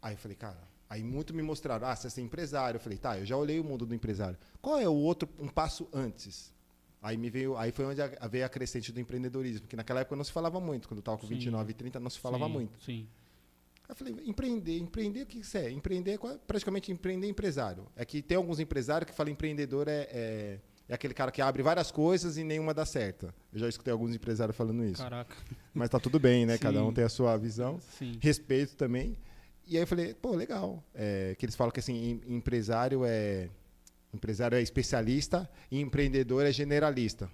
Speaker 2: Aí eu falei, cara, aí muito me mostraram, você é empresário. Eu falei, tá, eu já olhei o mundo do empresário. Qual é um passo antes? Aí foi onde veio a crescente do empreendedorismo, que naquela época não se falava muito, quando eu estava com 29 e 30 não se falava muito.
Speaker 1: Sim.
Speaker 2: Aí eu falei, empreender o que isso é? Empreender praticamente empreender empresário. É que tem alguns empresários que falam empreendedor é aquele cara que abre várias coisas e nenhuma dá certo. Eu já escutei alguns empresários falando isso.
Speaker 1: Caraca.
Speaker 2: Mas tá tudo bem, né?
Speaker 1: Sim.
Speaker 2: Cada um tem a sua visão.
Speaker 1: Sim.
Speaker 2: Respeito também. E aí eu falei, pô, legal. Que eles falam que assim, empresário é especialista e empreendedor é generalista.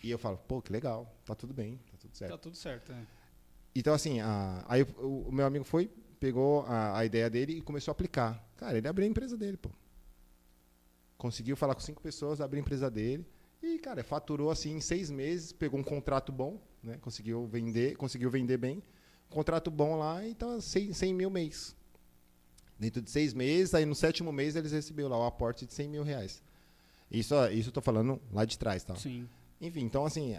Speaker 2: E eu falo, pô, que legal, tá tudo bem, tá tudo certo.
Speaker 1: Tá tudo certo,
Speaker 2: Então, assim, aí o meu amigo pegou a ideia dele e começou a aplicar. Cara, ele abriu a empresa dele, pô. Conseguiu falar com 5 pessoas, abriu a empresa dele e, cara, faturou assim em 6 meses, pegou um contrato bom, né? Conseguiu vender bem, contrato bom lá e tava 100 mil mês. Dentro de 6 meses, aí no 7º mês eles receberam lá o aporte de 100 mil reais. Isso eu tô falando lá de trás, tá?
Speaker 1: Sim.
Speaker 2: Enfim, então assim,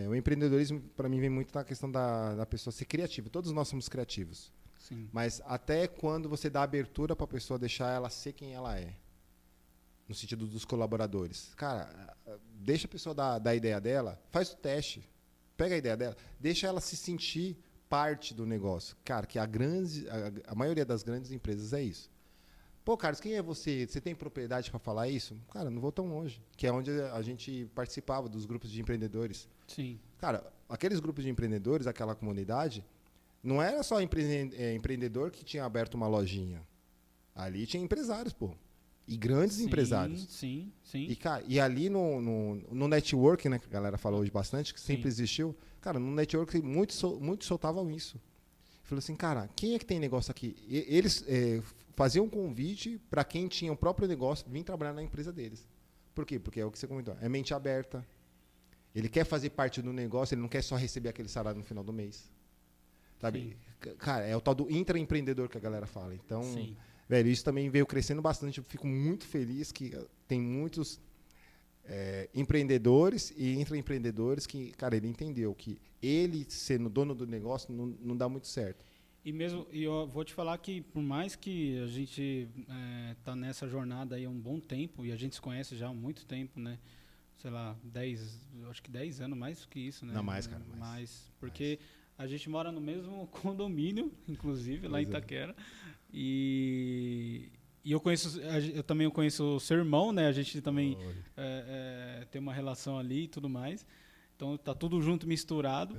Speaker 2: o empreendedorismo para mim vem muito na questão da pessoa ser criativa. Todos nós somos criativos.
Speaker 1: Sim.
Speaker 2: Mas até quando você dá abertura para a pessoa deixar ela ser quem ela é. No sentido dos colaboradores. Cara, deixa a pessoa dar a ideia dela, faz o teste, pega a ideia dela, deixa ela se sentir parte do negócio. Cara, que a maioria das grandes empresas é isso. Pô, Carlos, quem é você? Você tem propriedade para falar isso? Cara, não vou tão longe. Que é onde a gente participava dos grupos de empreendedores.
Speaker 1: Sim.
Speaker 2: Cara, aqueles grupos de empreendedores, aquela comunidade, não era só empreendedor que tinha aberto uma lojinha. Ali tinha empresários, pô. E grandes empresários.
Speaker 1: Sim.
Speaker 2: E ali no network, né, que a galera falou hoje bastante, que sempre existiu, cara, no network muitos soltavam isso. Falou assim, cara, quem é que tem negócio aqui? Eles faziam um convite para quem tinha o próprio negócio vir trabalhar na empresa deles. Por quê? Porque é o que você comentou, é mente aberta. Ele quer fazer parte do negócio, ele não quer só receber aquele salário no final do mês. Sabe? Cara, é o tal do intraempreendedor que a galera fala. Então, velho, isso também veio crescendo bastante. Eu fico muito feliz que tem muitos empreendedores e intraempreendedores que, cara, ele entendeu que ele sendo dono do negócio não dá muito certo.
Speaker 1: E eu vou te falar que por mais que a gente tá nessa jornada aí há um bom tempo, e a gente se conhece já há muito tempo, né? Sei lá, acho que 10 anos, mais que isso, né?
Speaker 2: Não, mais, cara.
Speaker 1: Mais. Porque a gente mora no mesmo condomínio, inclusive, lá em Itaquera. E eu também conheço o seu irmão, né? A gente também tem uma relação ali e tudo mais. Então tá tudo junto, misturado.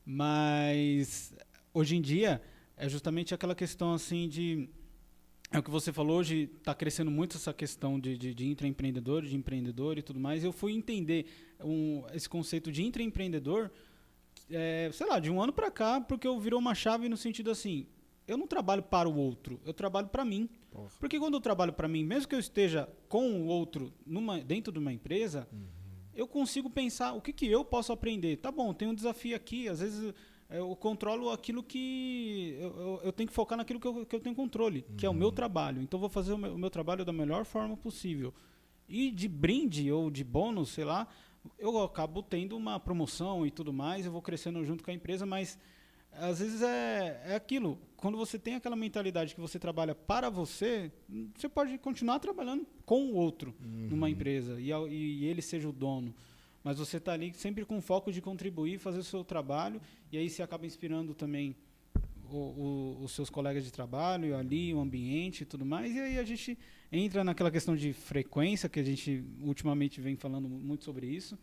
Speaker 1: Mas hoje em dia é justamente aquela questão assim de... É o que você falou, hoje está crescendo muito essa questão de intraempreendedor, de empreendedor e tudo mais. Eu fui entender esse conceito de intraempreendedor, sei lá, de um ano para cá, porque eu virou uma chave no sentido assim, eu não trabalho para o outro, eu trabalho para mim. Porra. Porque quando eu trabalho para mim, mesmo que eu esteja com o outro dentro de uma empresa, eu consigo pensar o que eu posso aprender. Tá bom, tem um desafio aqui, às vezes... eu controlo aquilo que... Eu tenho que focar naquilo que eu tenho controle, que é o meu trabalho. Então, eu vou fazer o meu trabalho da melhor forma possível. E de brinde ou de bônus, sei lá, eu acabo tendo uma promoção e tudo mais, eu vou crescendo junto com a empresa, mas às vezes é aquilo. Quando você tem aquela mentalidade que você trabalha para você, você pode continuar trabalhando com o outro numa empresa e ele seja o dono. Mas você está ali sempre com o foco de contribuir, fazer o seu trabalho, e aí você acaba inspirando também os seus colegas de trabalho, ali, o ambiente e tudo mais. E aí a gente entra naquela questão de frequência, que a gente ultimamente vem falando muito sobre isso.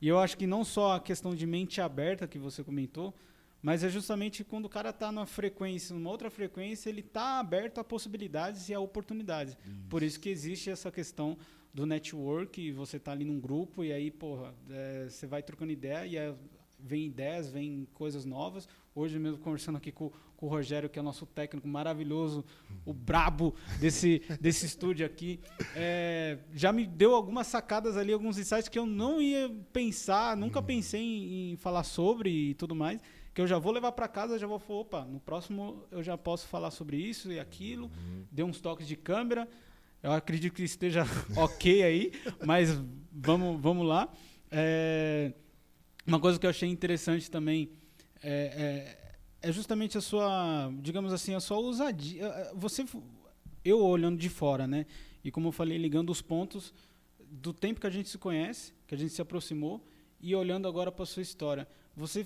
Speaker 1: E eu acho que não só a questão de mente aberta que você comentou, mas é justamente quando o cara está numa frequência, numa outra frequência, ele está aberto a possibilidades e a oportunidades. Por isso que existe essa questão do network, você tá ali num grupo e aí, porra, você vai trocando ideia e vem ideias, vem coisas novas. Hoje mesmo conversando aqui com o Rogério, que é nosso técnico maravilhoso, o brabo desse estúdio aqui, já me deu algumas sacadas ali, alguns insights que eu não ia pensar, nunca pensei em falar sobre e tudo mais, que eu já vou levar para casa, já vou falar, opa, no próximo eu já posso falar sobre isso e aquilo, dei uns toques de câmera. Eu acredito que esteja ok aí, mas vamos lá. Uma coisa que eu achei interessante também é justamente a sua, digamos assim, a sua ousadia. Eu olhando de fora, né? E como eu falei, ligando os pontos do tempo que a gente se conhece, que a gente se aproximou, e olhando agora para a sua história. Você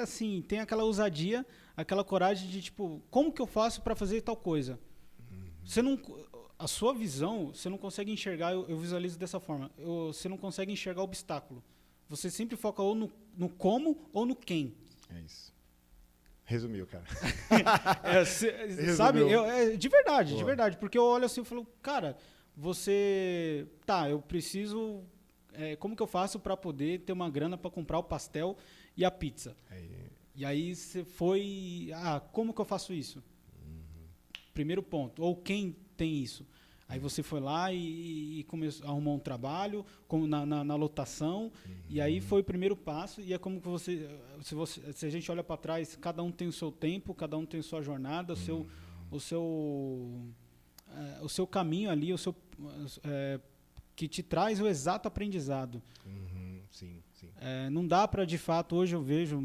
Speaker 1: assim, tem aquela ousadia, aquela coragem de, tipo, como que eu faço para fazer tal coisa? A sua visão, você não consegue enxergar, eu visualizo dessa forma, você não consegue enxergar o obstáculo. Você sempre foca ou no como ou no quem.
Speaker 2: É isso. Resumiu, cara.
Speaker 1: Sabe? De verdade. Porque eu olho assim e falo, cara, você... Tá, eu preciso... como que eu faço para poder ter uma grana para comprar o pastel e a pizza? E aí você foi... como que eu faço isso? Primeiro ponto. Ou quem tem isso? Aí você foi lá e começou, arrumou um trabalho na lotação, e aí foi o primeiro passo, e é como que se a gente olha para trás, cada um tem o seu tempo, cada um tem a sua jornada, o seu caminho ali, que te traz o exato aprendizado.
Speaker 2: Sim, sim.
Speaker 1: Não dá para, de fato, hoje eu vejo,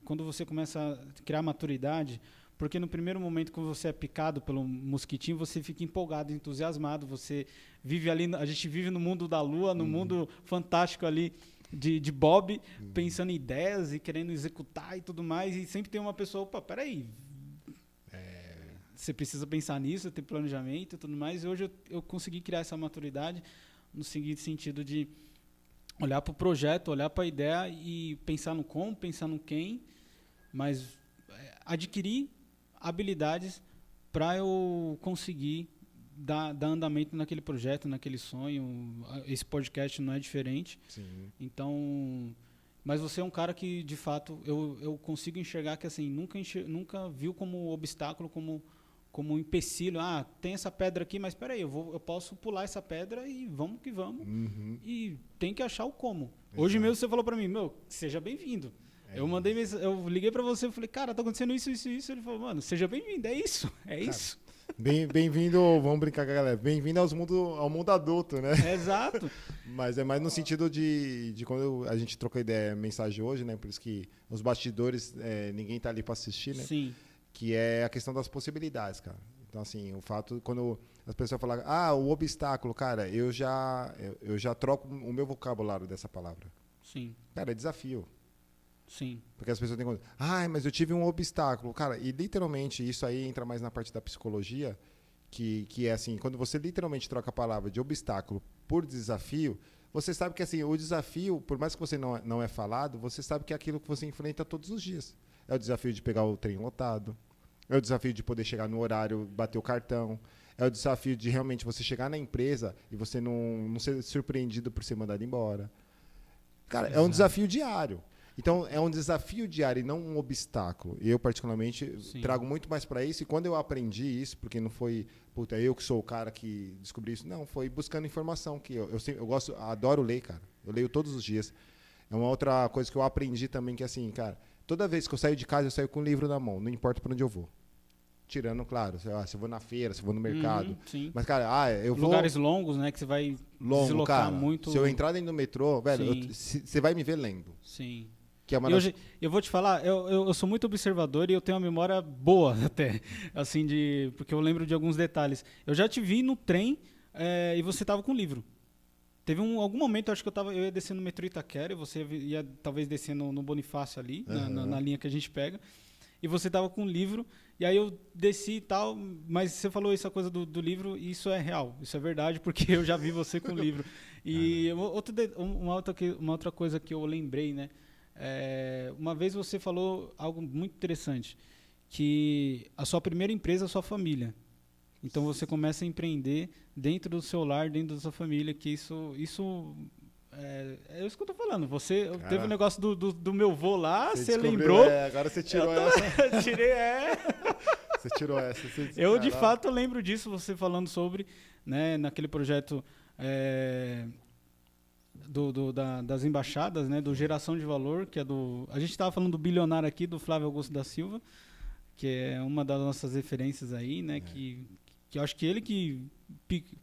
Speaker 1: quando você começa a criar maturidade, porque no primeiro momento, quando você é picado pelo mosquitinho, você fica empolgado, entusiasmado, você vive ali, a gente vive no mundo da lua, no mundo fantástico ali de Bob, pensando em ideias e querendo executar e tudo mais, e sempre tem uma pessoa, opa, peraí, você precisa pensar nisso, ter planejamento e tudo mais, e hoje eu consegui criar essa maturidade no seguinte sentido de olhar para o projeto, olhar para a ideia e pensar no como, pensar no quem, mas adquirir habilidades para eu conseguir dar andamento naquele projeto, naquele sonho. Esse podcast não é diferente.
Speaker 2: Sim.
Speaker 1: Então, mas você é um cara que, de fato, eu consigo enxergar que assim, nunca viu como obstáculo, como um empecilho. Tem essa pedra aqui, mas espera aí, eu posso pular essa pedra e vamos que vamos. E tem que achar o como.
Speaker 2: Exato.
Speaker 1: Hoje mesmo você falou para mim, seja bem-vindo. Eu liguei para você e falei, cara, tá acontecendo isso. Ele falou, mano, seja bem-vindo, é isso. Isso.
Speaker 2: Bem-vindo, vamos brincar com a galera, bem-vindo ao mundo adulto, né?
Speaker 1: Exato.
Speaker 2: Mas é mais no sentido de quando a gente trocou ideia, mensagem hoje, né? Por isso que os bastidores, ninguém tá ali para assistir, né?
Speaker 1: Sim.
Speaker 2: Que é a questão das possibilidades, cara. Então, assim, o fato, quando as pessoas falam, o obstáculo, cara, eu já troco o meu vocabulário dessa palavra.
Speaker 1: Sim.
Speaker 2: Cara, é desafio.
Speaker 1: Sim.
Speaker 2: Porque as pessoas têm coisa, mas eu tive um obstáculo. Cara, e literalmente isso aí entra mais na parte da psicologia, que é assim, quando você literalmente troca a palavra de obstáculo por desafio, você sabe que assim, o desafio, por mais que você não é falado, você sabe que é aquilo que você enfrenta todos os dias. É o desafio de pegar o trem lotado, é o desafio de poder chegar no horário, bater o cartão, é o desafio de realmente você chegar na empresa e você não ser surpreendido por ser mandado embora. Cara, é um desafio diário. Então, é um desafio diário e não um obstáculo. E eu, particularmente, trago muito mais para isso. E quando eu aprendi isso, porque não foi, eu que sou o cara que descobri isso. Não, foi buscando informação. Que eu gosto, adoro ler, cara. Eu leio todos os dias. É uma outra coisa que eu aprendi também, que assim, cara, toda vez que eu saio de casa, eu saio com um livro na mão. Não importa para onde eu vou. Tirando, claro, se eu vou na feira, se eu vou no mercado.
Speaker 1: Sim.
Speaker 2: Mas, cara, eu vou...
Speaker 1: Lugares longos, né? Que você vai deslocar
Speaker 2: cara,
Speaker 1: muito.
Speaker 2: Se eu entrar dentro do metrô, velho, você vai me ver lendo.
Speaker 1: Sim.
Speaker 2: Que é uma
Speaker 1: hoje, eu vou te falar, eu sou muito observador e eu tenho uma memória boa até, assim, porque eu lembro de alguns detalhes. Eu já te vi no trem e você estava com um livro. Teve algum momento, acho que eu ia descendo no metrô Itaquera e você ia talvez descendo no Bonifácio ali, na linha que a gente pega, e você estava com um livro, e aí eu desci e tal, mas você falou essa coisa do livro, e isso é real, isso é verdade, porque eu já vi você com o livro. E uma outra coisa que eu lembrei, né? Uma vez você falou algo muito interessante, que a sua primeira empresa é a sua família. Então você começa a empreender dentro do seu lar, dentro da sua família, que isso é isso que eu tô falando. Você teve um negócio do meu vô lá, você lembrou.
Speaker 2: Agora você tirou essa.
Speaker 1: Tirei,
Speaker 2: Você tirou essa.
Speaker 1: Eu, de fato, lembro disso, você falando sobre, né, naquele projeto das embaixadas, né, do Geração de Valor, que é a gente estava falando do bilionário aqui, do Flávio Augusto da Silva, que é uma das nossas referências aí, né, que eu acho que ele que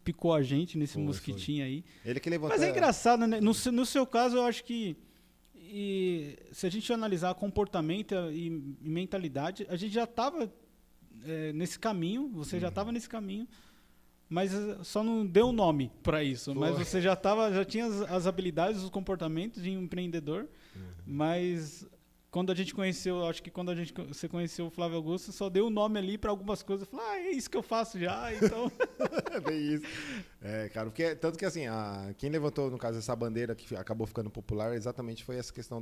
Speaker 1: picou a gente nesse mosquitinho aí.
Speaker 2: Ele que levantou.
Speaker 1: Mas é engraçado, né? No seu caso, eu acho que se a gente analisar comportamento e mentalidade, a gente já estava nesse caminho, você já estava nesse caminho, mas só não deu nome para isso. Mas você já tinha as habilidades, os comportamentos de um empreendedor, mas quando a gente conheceu, acho que quando você conheceu o Flávio Augusto, só deu o nome ali para algumas coisas. Eu falei, é isso que eu faço já, então...
Speaker 2: É bem isso. Cara, porque, tanto que assim, quem levantou, no caso, essa bandeira que acabou ficando popular, exatamente foi essa questão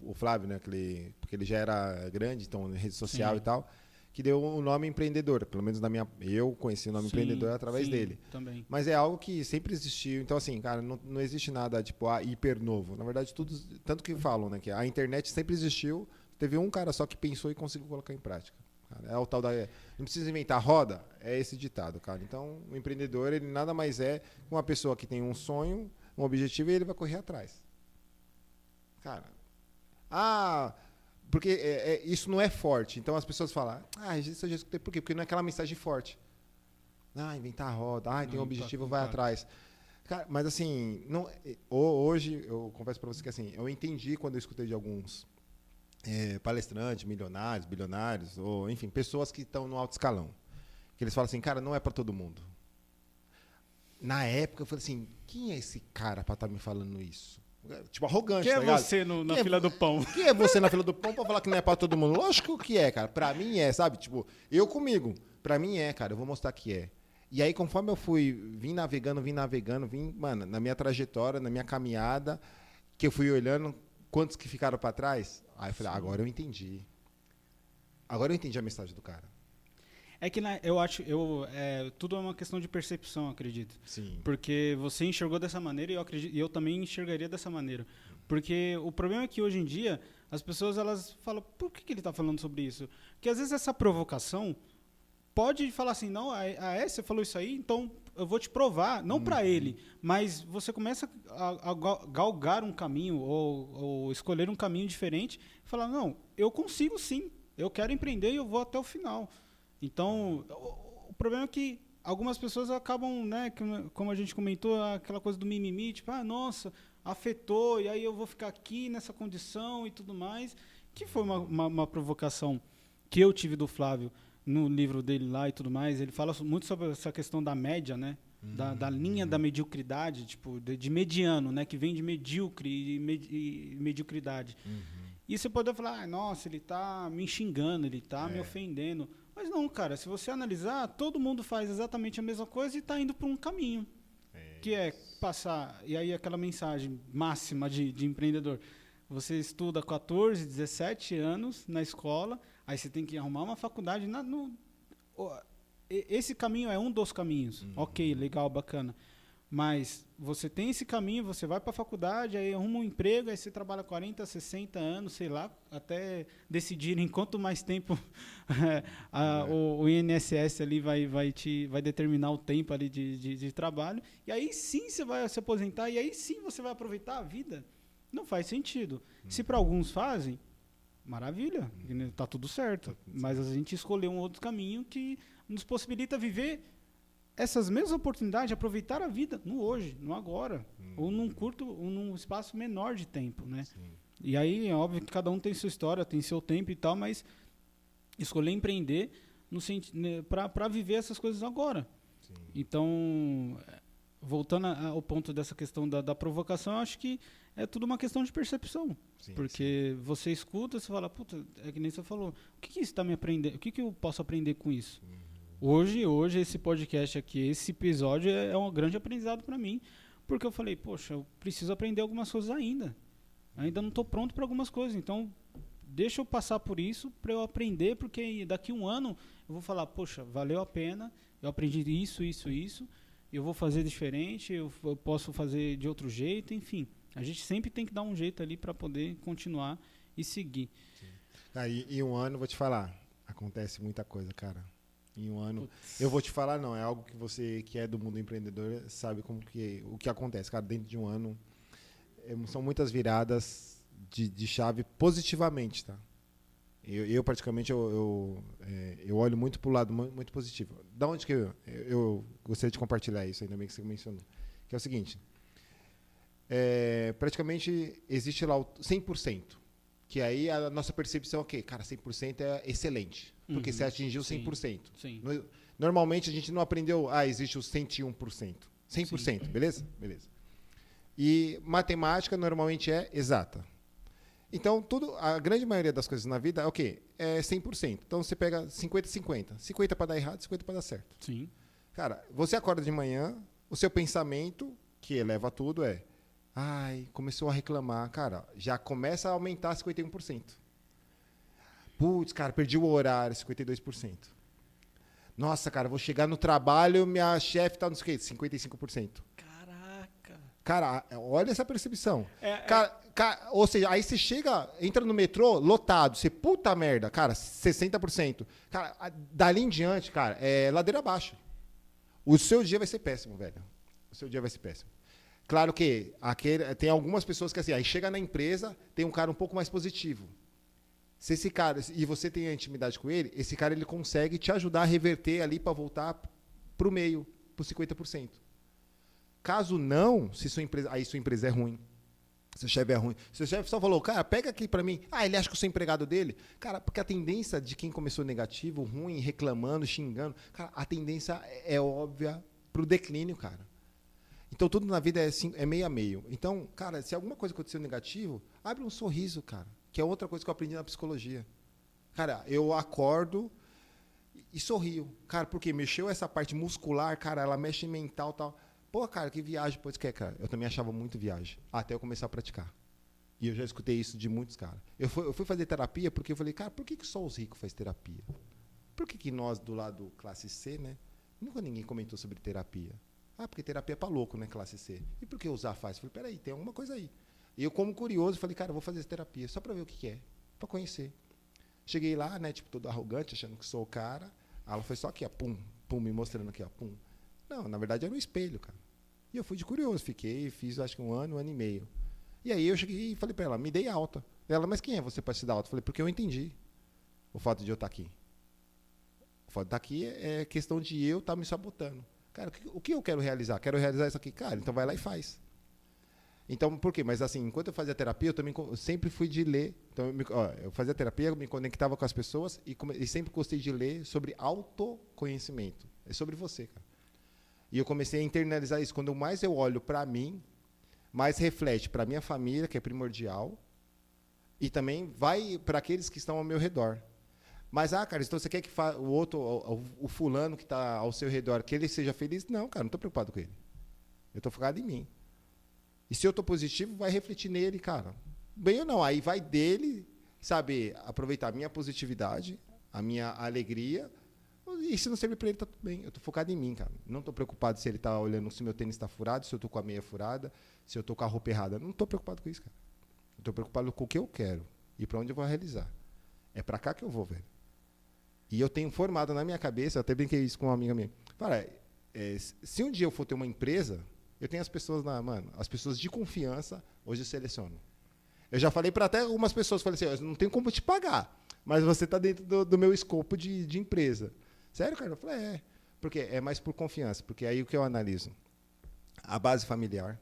Speaker 2: o Flávio, né? Porque ele já era grande, então, em rede social e tal, que deu o nome empreendedor. Pelo menos eu conheci o nome empreendedor através dele.
Speaker 1: Também.
Speaker 2: Mas é algo que sempre existiu. Então, assim, cara, não existe nada tipo hiper novo. Na verdade, tanto que falam, né, que a internet sempre existiu. Teve um cara só que pensou e conseguiu colocar em prática. Cara, é o tal não precisa inventar roda, é esse ditado, cara. Então, o empreendedor, ele nada mais é uma pessoa que tem um sonho, um objetivo e ele vai correr atrás. Cara, Porque isso não é forte. Então as pessoas falam, isso eu já escutei. Por quê? Porque não é aquela mensagem forte. Inventar a roda, tem um objetivo, vai atrás. Cara, mas assim, hoje eu confesso para você que assim, eu entendi quando eu escutei de alguns palestrantes, milionários, bilionários, ou enfim, pessoas que estão no alto escalão. Que eles falam assim, cara, não é para todo mundo. Na época eu falei assim, quem é esse cara para estar me falando isso? Tipo, arrogante,
Speaker 1: Quem
Speaker 2: tá
Speaker 1: é
Speaker 2: ligado?
Speaker 1: você na fila do pão?
Speaker 2: Quem é você na fila do pão pra falar que não é pra todo mundo? Lógico que é, cara. Pra mim é, sabe? Tipo, eu comigo. Pra mim é, cara. Eu vou mostrar que é. E aí, conforme eu vim navegando, mano, na minha trajetória, na minha caminhada, que eu fui olhando quantos que ficaram pra trás, aí eu falei, agora eu entendi. Agora eu entendi a mensagem do cara.
Speaker 1: É que eu acho, tudo é uma questão de percepção, acredito.
Speaker 2: Sim.
Speaker 1: Porque você enxergou dessa maneira e eu também enxergaria dessa maneira. Porque o problema é que hoje em dia as pessoas elas falam, por que ele está falando sobre isso? Porque às vezes essa provocação pode falar assim, não, você falou isso aí, então eu vou te provar, não para ele, mas você começa a galgar um caminho ou escolher um caminho diferente e falar, não, eu consigo sim, eu quero empreender e eu vou até o final. Então, o problema é que algumas pessoas acabam, né, como a gente comentou, aquela coisa do mimimi, tipo, nossa, afetou, e aí eu vou ficar aqui nessa condição e tudo mais, que foi uma provocação que eu tive do Flávio no livro dele lá e tudo mais. Ele fala muito sobre essa questão da média, né, da linha da mediocridade, tipo, de mediano, né, que vem de medíocre e mediocridade. E você pode falar, nossa, ele está me xingando, ele está me ofendendo. Mas não, cara, se você analisar, todo mundo faz exatamente a mesma coisa e está indo por um caminho. Que é passar, e aí aquela mensagem máxima de empreendedor. Você estuda 14, 17 anos na escola, aí você tem que arrumar uma faculdade. Esse caminho é um dos caminhos. Ok, legal, bacana. Mas você tem esse caminho, você vai para a faculdade, aí arruma um emprego, aí você trabalha 40, 60 anos, sei lá, até decidirem quanto mais tempo o INSS ali vai determinar o tempo ali de trabalho. E aí sim você vai se aposentar, e aí sim você vai aproveitar a vida. Não faz sentido. Se para alguns fazem, maravilha, tá tudo certo. Mas a gente escolheu um outro caminho que nos possibilita viver essas mesmas oportunidades, aproveitar a vida no hoje, no agora, ou num espaço menor de tempo, né? Sim. E aí é óbvio que cada um tem sua história, tem seu tempo e tal, mas escolher empreender para viver essas coisas agora. Sim. Então, voltando ao ponto dessa questão da provocação, eu acho que é tudo uma questão de percepção. Sim, porque você escuta, você fala, puta, é que nem você falou, o que isso está me aprendendo? O que eu posso aprender com isso? Hoje, esse podcast aqui, esse episódio é um grande aprendizado para mim, porque eu falei, poxa, eu preciso aprender algumas coisas ainda. Ainda não estou pronto para algumas coisas, então deixa eu passar por isso para eu aprender, porque daqui a um ano eu vou falar, poxa, valeu a pena, eu aprendi isso, eu vou fazer diferente, eu posso fazer de outro jeito, enfim. A gente sempre tem que dar um jeito ali para poder continuar e seguir.
Speaker 2: E um ano, vou te falar, acontece muita coisa, cara. Em um ano, eu vou te falar, não, é algo que você que é do mundo empreendedor sabe o que acontece, cara, dentro de um ano são muitas viradas de chave positivamente, tá? Eu praticamente, eu olho muito pro lado muito positivo. Da onde que eu gostaria de compartilhar isso, ainda bem que você mencionou, que é o seguinte, praticamente existe lá o 100%, que aí a nossa percepção é o quê? Cara, 100% é excelente. Porque você atingiu 100%.
Speaker 1: Sim.
Speaker 2: Normalmente a gente não aprendeu, existe o 101%. 100%, sim. Beleza? Beleza. E matemática normalmente é exata. Então, a grande maioria das coisas na vida é o quê? É 100%. Então você pega 50-50. 50 para dar errado, 50 para dar certo.
Speaker 1: Sim.
Speaker 2: Cara, você acorda de manhã, o seu pensamento, que eleva tudo, começou a reclamar. Cara, já começa a aumentar 51%. Putz, cara, perdi o horário, 52%. Nossa, cara, vou chegar no trabalho, minha chefe tá, não sei o quê, 55%.
Speaker 1: Caraca.
Speaker 2: Cara, olha essa percepção. Ou seja, aí você entra no metrô, lotado, você, puta merda, cara, 60%. Cara, dali em diante, cara, é ladeira abaixo. O seu dia vai ser péssimo, velho. O seu dia vai ser péssimo. Claro que tem algumas pessoas que, assim, aí chega na empresa, tem um cara um pouco mais positivo. Se esse cara, e você tem a intimidade com ele, esse cara ele consegue te ajudar a reverter ali para voltar para o meio, para os 50%. Caso não, se sua empresa, aí sua empresa é ruim, seu chefe é ruim. Seu chefe só falou, cara, pega aqui para mim. Ah, ele acha que eu sou empregado dele? Cara, porque a tendência de quem começou negativo, ruim, reclamando, xingando, cara, a tendência é óbvia para o declínio, cara. Então, tudo na vida é meio a meio. Então, cara, se alguma coisa aconteceu negativo, abre um sorriso, cara. Que é outra coisa que eu aprendi na psicologia. Cara, eu acordo e sorrio. Cara, porque mexeu essa parte muscular, cara, ela mexe em mental e tal. Pô, cara, que viagem. Pois que é, cara. Eu também achava muito viagem. Até eu começar a praticar. E eu já escutei isso de muitos caras. Eu fui fazer terapia porque eu falei, cara, por que só os ricos fazem terapia? Por que nós, do lado classe C, né? Nunca ninguém comentou sobre terapia. Ah, porque terapia é pra louco, né, classe C. E por que usar faz? Eu falei, peraí, tem alguma coisa aí. E eu, como curioso, falei, cara, eu vou fazer essa terapia só pra ver o que é. Pra conhecer. Cheguei lá, né, tipo, todo arrogante, achando que sou o cara. Ela foi só aqui, ó, pum, pum, me mostrando aqui, ó, pum. Não, na verdade era um espelho, cara. E eu fui de curioso, fiz acho que um ano e meio. E aí eu cheguei e falei pra ela, me dei alta. Ela, mas quem é você pra te dar alta? Eu falei, porque eu entendi o fato de eu estar aqui. O fato de estar aqui é questão de eu estar me sabotando. Cara, o que eu quero realizar? Quero realizar isso aqui. Cara, então vai lá e faz. Então, por quê? Mas assim, enquanto eu fazia terapia, eu sempre fui de ler. Então, eu fazia terapia, me conectava com as pessoas e sempre gostei de ler sobre autoconhecimento. É sobre você, cara. E eu comecei a internalizar isso. Quando mais eu olho para mim, mais reflete para minha família, que é primordial, e também vai para aqueles que estão ao meu redor. Mas, cara, então você quer que o outro, o fulano que está ao seu redor, que ele seja feliz? Não, cara, não estou preocupado com ele. Eu estou focado em mim. E se eu estou positivo, vai refletir nele, cara. Bem ou não, aí vai dele saber aproveitar a minha positividade, a minha alegria, e se não serve para ele, tá tudo bem. Eu estou focado em mim, cara. Não estou preocupado se ele está olhando se meu tênis está furado, se eu estou com a meia furada, se eu estou com a roupa errada. Não estou preocupado com isso, cara. Eu estou preocupado com o que eu quero e para onde eu vou realizar. É para cá que eu vou, velho. E eu tenho formado na minha cabeça, eu até brinquei isso com uma amiga minha. Cara, se um dia eu for ter uma empresa, eu tenho as pessoas as pessoas de confiança, hoje eu seleciono. Eu já falei para até algumas pessoas, falei assim, eu não tenho como te pagar, mas você está dentro do meu escopo de empresa. Sério, cara? Eu falei, é. Porque é mais por confiança, porque aí o que eu analiso? A base familiar.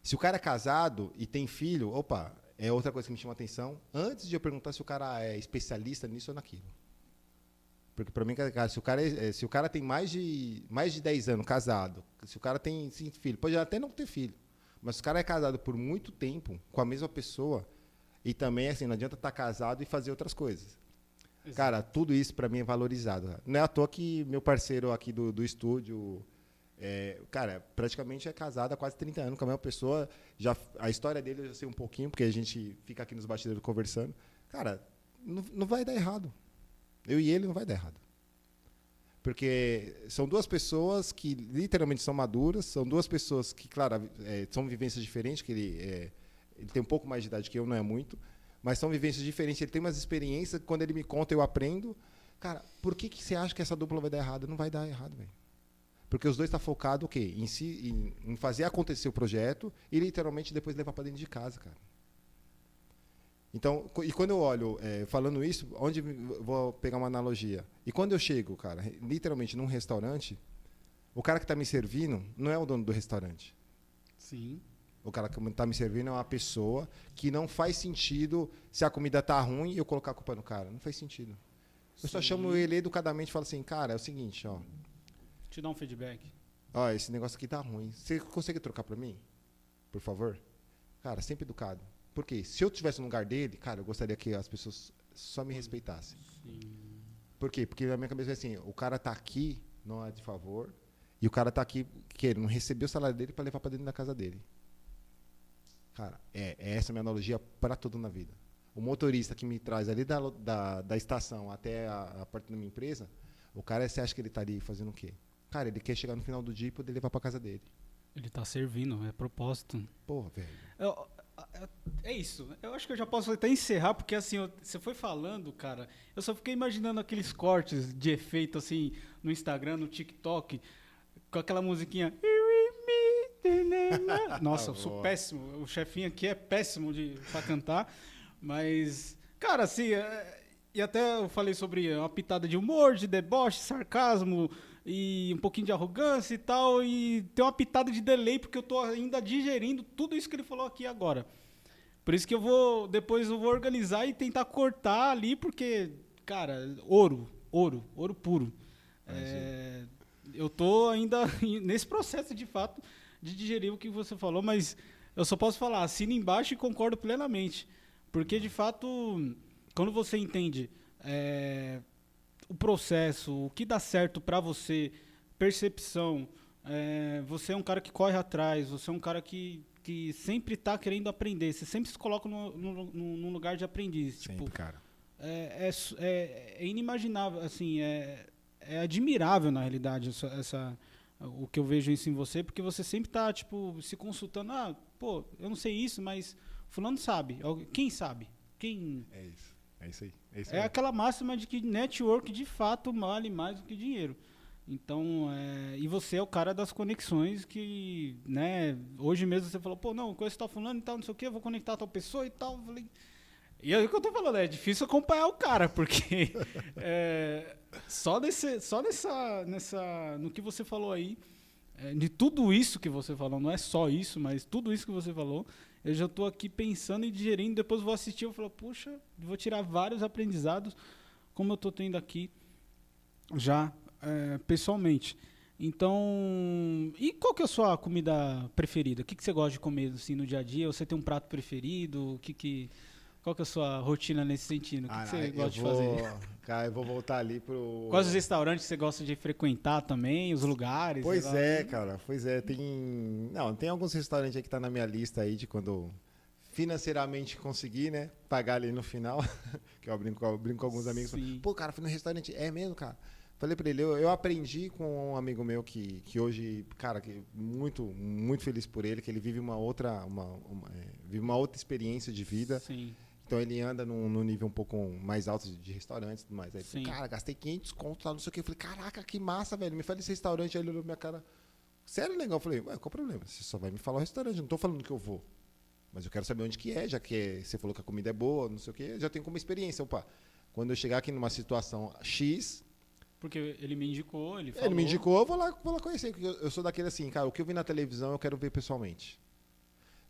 Speaker 2: Se o cara é casado e tem filho, opa, é outra coisa que me chama atenção, antes de eu perguntar se o cara é especialista nisso ou naquilo. Porque para mim, cara, se o cara tem mais de 10 anos casado, se o cara tem 5 filhos, pode até não ter filho, mas se o cara é casado por muito tempo com a mesma pessoa, e também assim, não adianta estar casado e fazer outras coisas. Exato. Cara, tudo isso para mim é valorizado. Cara. Não é à toa que meu parceiro aqui do estúdio, cara, praticamente é casado há quase 30 anos com a mesma pessoa. A história dele eu já sei um pouquinho, porque a gente fica aqui nos bastidores conversando. Cara, não vai dar errado. Eu e ele não vai dar errado. Porque são duas pessoas que literalmente são maduras, são duas pessoas que, claro, são vivências diferentes, que ele tem um pouco mais de idade que eu, não é muito, mas são vivências diferentes, ele tem umas experiências que quando ele me conta eu aprendo. Cara, por que você acha que essa dupla vai dar errado? Não vai dar errado, velho. Porque os dois estão focados o quê? Em fazer acontecer o projeto e literalmente depois levar para dentro de casa, cara. Então, e quando eu olho, falando isso, onde vou pegar uma analogia? E quando eu chego, cara, literalmente num restaurante, o cara que está me servindo não é o dono do restaurante.
Speaker 1: Sim.
Speaker 2: O cara que está me servindo é uma pessoa que não faz sentido se a comida tá ruim eu colocar a culpa no cara. Não faz sentido. Eu só chamo ele educadamente e falo assim, cara, é o seguinte, ó.
Speaker 1: Te dá um feedback.
Speaker 2: Ó, esse negócio aqui tá ruim. Você consegue trocar para mim? Por favor? Cara, sempre educado. Porque se eu estivesse no lugar dele, cara, eu gostaria que as pessoas só me respeitassem. Sim. Por quê? Porque na minha cabeça é assim, o cara tá aqui, não é de favor, e o cara tá aqui, que ele não recebeu o salário dele para levar para dentro da casa dele. Cara, essa a minha analogia para tudo na vida. O motorista que me traz ali da estação até a parte da minha empresa, o cara, você acha que ele tá ali fazendo o quê? Cara, ele quer chegar no final do dia e poder levar para casa dele.
Speaker 1: Ele tá servindo, é propósito.
Speaker 2: Porra, velho.
Speaker 1: É isso. Eu acho que eu já posso até encerrar, porque assim, você foi falando, cara, eu só fiquei imaginando aqueles cortes de efeito assim no Instagram, no TikTok, com aquela musiquinha. Nossa, eu sou péssimo. O chefinho aqui é péssimo pra cantar, mas Cara, assim, e até eu falei sobre uma pitada de humor, de deboche, sarcasmo e um pouquinho de arrogância e tal, e tem uma pitada de delay porque eu tô ainda digerindo tudo isso que ele falou aqui agora. Por isso que depois eu vou organizar e tentar cortar ali, porque, cara, ouro puro. É, eu tô ainda nesse processo, de fato, de digerir o que você falou, mas eu só posso falar, assina embaixo e concordo plenamente. Porque, de fato, quando você entende o processo, o que dá certo pra você, percepção, você é um cara que corre atrás, você é um cara que sempre tá querendo aprender, você sempre se coloca num lugar de aprendiz.
Speaker 2: Sempre,
Speaker 1: tipo,
Speaker 2: cara.
Speaker 1: é inimaginável, assim, é admirável, na realidade, o que eu vejo isso em você, porque você sempre tá, tipo, se consultando, pô, eu não sei isso, mas fulano sabe, quem sabe? Quem...
Speaker 2: É isso. É isso aí. É isso
Speaker 1: É
Speaker 2: mesmo.
Speaker 1: aquela máxima de que network, de fato, vale mais do que dinheiro. Então, e você é o cara das conexões que, né, hoje mesmo você falou, pô, não, conheço tal fulano e tal, não sei o quê, eu vou conectar tal pessoa e tal. Eu falei, e é o que eu tô falando, é difícil acompanhar o cara, porque só no que você falou aí, de tudo isso que você falou, não é só isso, mas tudo isso que você falou, eu já tô aqui pensando e digerindo, depois vou assistir e vou falar, puxa, vou tirar vários aprendizados, como eu tô tendo aqui já pessoalmente. Então, e qual que é a sua comida preferida? O que você gosta de comer assim, no dia a dia? Você tem um prato preferido? Qual que é a sua rotina nesse sentido? O que você gosta de fazer?
Speaker 2: Cara, eu vou voltar ali pro...
Speaker 1: Quais os restaurantes que você gosta de frequentar também? Os lugares?
Speaker 2: Pois
Speaker 1: sei lá.
Speaker 2: é, cara. Pois é. Tem alguns restaurantes aí que tá na minha lista aí de quando financeiramente conseguir, né? Pagar ali no final. Que eu brinco com alguns amigos.
Speaker 1: Sim.
Speaker 2: Pô, cara, fui no restaurante. É mesmo, cara? Falei pra ele, eu aprendi com um amigo meu que hoje, cara, que muito, muito feliz por ele, que ele vive uma outra experiência de vida.
Speaker 1: Sim.
Speaker 2: Então ele anda num nível um pouco mais alto de restaurantes e tudo mais. Aí ele
Speaker 1: Sim.
Speaker 2: falou, cara, gastei 500 conto, tal, não sei o quê. Eu falei, caraca, que massa, velho. Me fala esse restaurante. Aí ele olhou na minha cara, sério, legal? Eu falei, ué, qual o problema? Você só vai me falar o restaurante, eu não tô falando que eu vou. Mas eu quero saber onde que é, já que você falou que a comida é boa, não sei o quê. Eu já tenho como experiência. Opa, quando eu chegar aqui numa situação X...
Speaker 1: Porque ele me indicou, ele falou.
Speaker 2: Ele me indicou, eu vou lá conhecer. Porque eu sou daquele assim, cara, o que eu vi na televisão eu quero ver pessoalmente.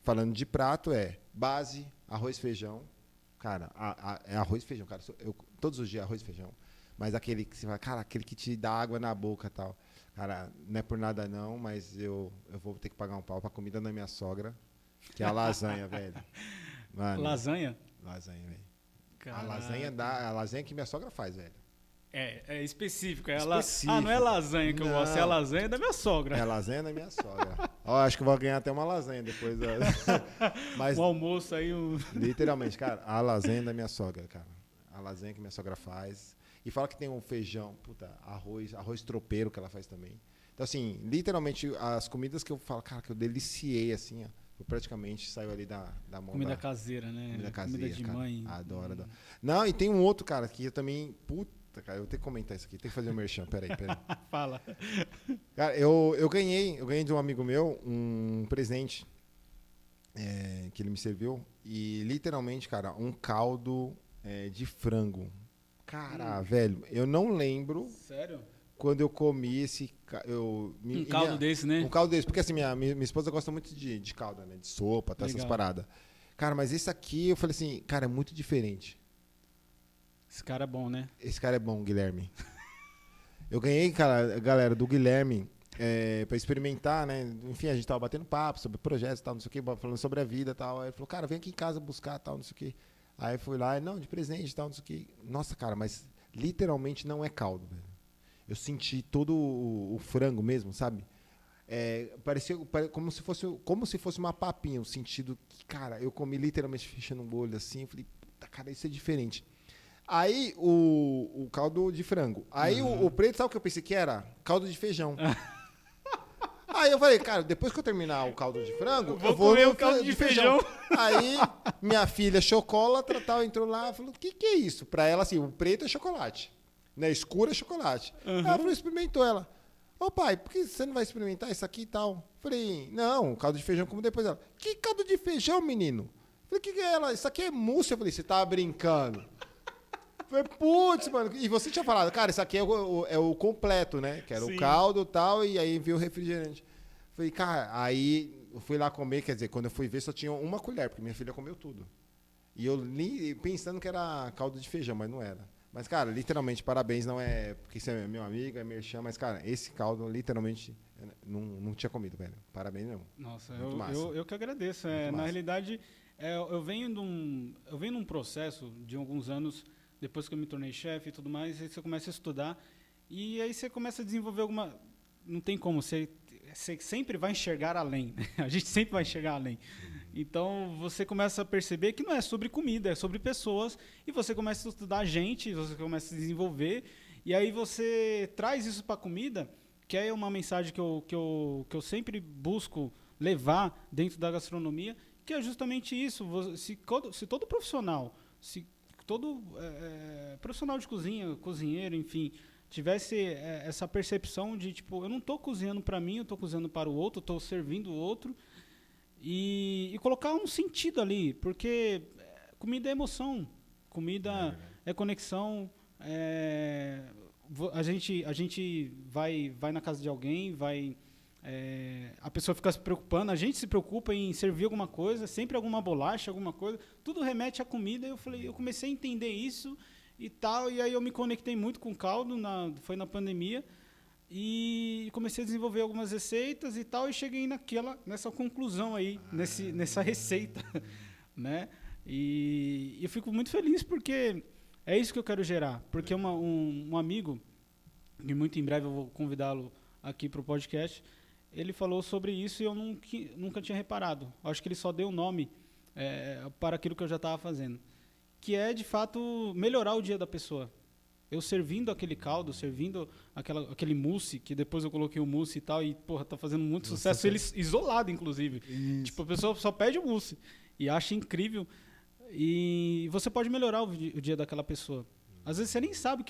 Speaker 2: Falando de prato, base, arroz, feijão. Cara, é arroz e feijão, cara. Todos os dias arroz e feijão. Mas aquele que você fala, cara, aquele que te dá água na boca e tal. Cara, não é por nada não, mas eu vou ter que pagar um pau pra comida da minha sogra, que é a lasanha, velho. Mano,
Speaker 1: Lasanha?
Speaker 2: lasanha, velho.
Speaker 1: Caraca.
Speaker 2: A lasanha que minha sogra faz, velho.
Speaker 1: É específico.
Speaker 2: Específico.
Speaker 1: Não é lasanha que eu gosto, é a lasanha da minha sogra.
Speaker 2: É a lasanha da minha sogra. Ó, acho que eu vou ganhar até uma lasanha depois. Mas,
Speaker 1: O almoço aí,
Speaker 2: literalmente, cara, a lasanha da minha sogra, cara. A lasanha que minha sogra faz. E fala que tem um feijão, puta, arroz tropeiro que ela faz também. Então, assim, literalmente, as comidas que eu falo, cara, que eu deliciei, assim, ó. Eu praticamente saio ali da mão
Speaker 1: comida caseira, né?
Speaker 2: comida caseira,
Speaker 1: comida de
Speaker 2: cara.
Speaker 1: mãe.
Speaker 2: Adoro. Não, e tem um outro, cara, que eu também... Puta, cara, eu tenho que comentar isso aqui. Tem que fazer um merchan. Peraí.
Speaker 1: Fala.
Speaker 2: Cara, eu ganhei de um amigo meu um presente que ele me serviu. E, literalmente, cara, um caldo de frango. Cara, velho, eu não lembro...
Speaker 1: Sério?
Speaker 2: Quando eu comi esse...
Speaker 1: caldo desse, né?
Speaker 2: Um caldo desse. Porque assim, minha esposa gosta muito de caldo, né? De sopa, tá, essas paradas. Cara, mas esse aqui, eu falei assim, cara, é muito diferente.
Speaker 1: Esse cara é bom, né?
Speaker 2: Esse cara é bom, Guilherme. Eu ganhei, cara, galera, do Guilherme pra experimentar, né? Enfim, a gente tava batendo papo sobre projetos e tal, não sei o quê, falando sobre a vida e tal. Aí ele falou, cara, vem aqui em casa buscar tal, não sei o quê. Aí eu fui lá, não, de presente e tal, não sei o quê. Nossa, cara, mas literalmente não é caldo, velho. Eu senti todo o frango mesmo, sabe? Parecia como se fosse uma papinha, o sentido que, cara, eu comi literalmente fechando o olho assim, eu falei, puta, cara, isso é diferente. Aí o caldo de frango. Aí o preto, sabe o que eu pensei que era? Caldo de feijão. Aí eu falei, cara, depois que eu terminar o caldo de frango, eu vou
Speaker 1: comer o caldo de feijão.
Speaker 2: Aí minha filha chocolatra tal, entrou lá e falou, o que é isso? Pra ela, assim, o preto é chocolate. Né? Escuro é chocolate. Aí ela falou, experimentou ela. Ô pai, por que você não vai experimentar isso aqui e tal? Falei, não, caldo de feijão como depois ela. Que caldo de feijão, menino? Falei, o que é ela? Isso aqui é mousse. Eu falei, você tá brincando? Falei, putz, mano. E você tinha falado, cara, isso aqui é o completo, né? Que era
Speaker 1: Sim.
Speaker 2: o caldo e tal, e aí veio o refrigerante. Falei, cara, aí eu fui lá comer, quer dizer, quando eu fui ver só tinha uma colher, porque minha filha comeu tudo. E eu pensando que era caldo de feijão, mas não era. Mas, cara, literalmente, parabéns, não é porque você é meu amigo, é merchan, mas, cara, esse caldo, literalmente, não tinha comido, velho. Parabéns mesmo.
Speaker 1: Nossa,
Speaker 2: Muito massa.
Speaker 1: eu que agradeço.
Speaker 2: Muito
Speaker 1: Na
Speaker 2: massa.
Speaker 1: realidade, eu venho num processo de alguns anos, depois que eu me tornei chefe e tudo mais, aí você começa a estudar, e aí você começa a desenvolver alguma... Não tem como, você sempre vai enxergar além. A gente sempre vai enxergar além. Então, você começa a perceber que não é sobre comida, é sobre pessoas, e você começa a estudar gente, você começa a desenvolver, e aí você traz isso para a comida, que é uma mensagem que eu sempre busco levar dentro da gastronomia, que é justamente isso. Se todo profissional, se todo profissional de cozinha, cozinheiro, enfim, tivesse essa percepção de, tipo, eu não estou cozinhando para mim, eu estou cozinhando para o outro, estou servindo o outro, e colocar um sentido ali, porque comida é emoção, comida é conexão. A gente vai na casa de alguém, a pessoa fica se preocupando, a gente se preocupa em servir alguma coisa, sempre alguma bolacha, alguma coisa, tudo remete à comida. Eu comecei a entender isso e tal, e aí eu me conectei muito com o caldo, foi na pandemia, e comecei a desenvolver algumas receitas e tal, e cheguei nessa conclusão aí, nessa receita, né? E eu fico muito feliz porque é isso que eu quero gerar, porque um amigo, e muito em breve eu vou convidá-lo aqui para o podcast, ele falou sobre isso e eu nunca tinha reparado. Acho que ele só deu o nome para aquilo que eu já estava fazendo, que é, de fato, melhorar o dia da pessoa. Eu servindo aquele caldo, servindo aquele mousse, que depois eu coloquei o mousse e tal, e, porra, tá fazendo muito sucesso, ele isolado, inclusive.
Speaker 2: Isso.
Speaker 1: Tipo, a pessoa só pede o mousse e acha incrível. E você pode melhorar o dia daquela pessoa. Às vezes você nem sabe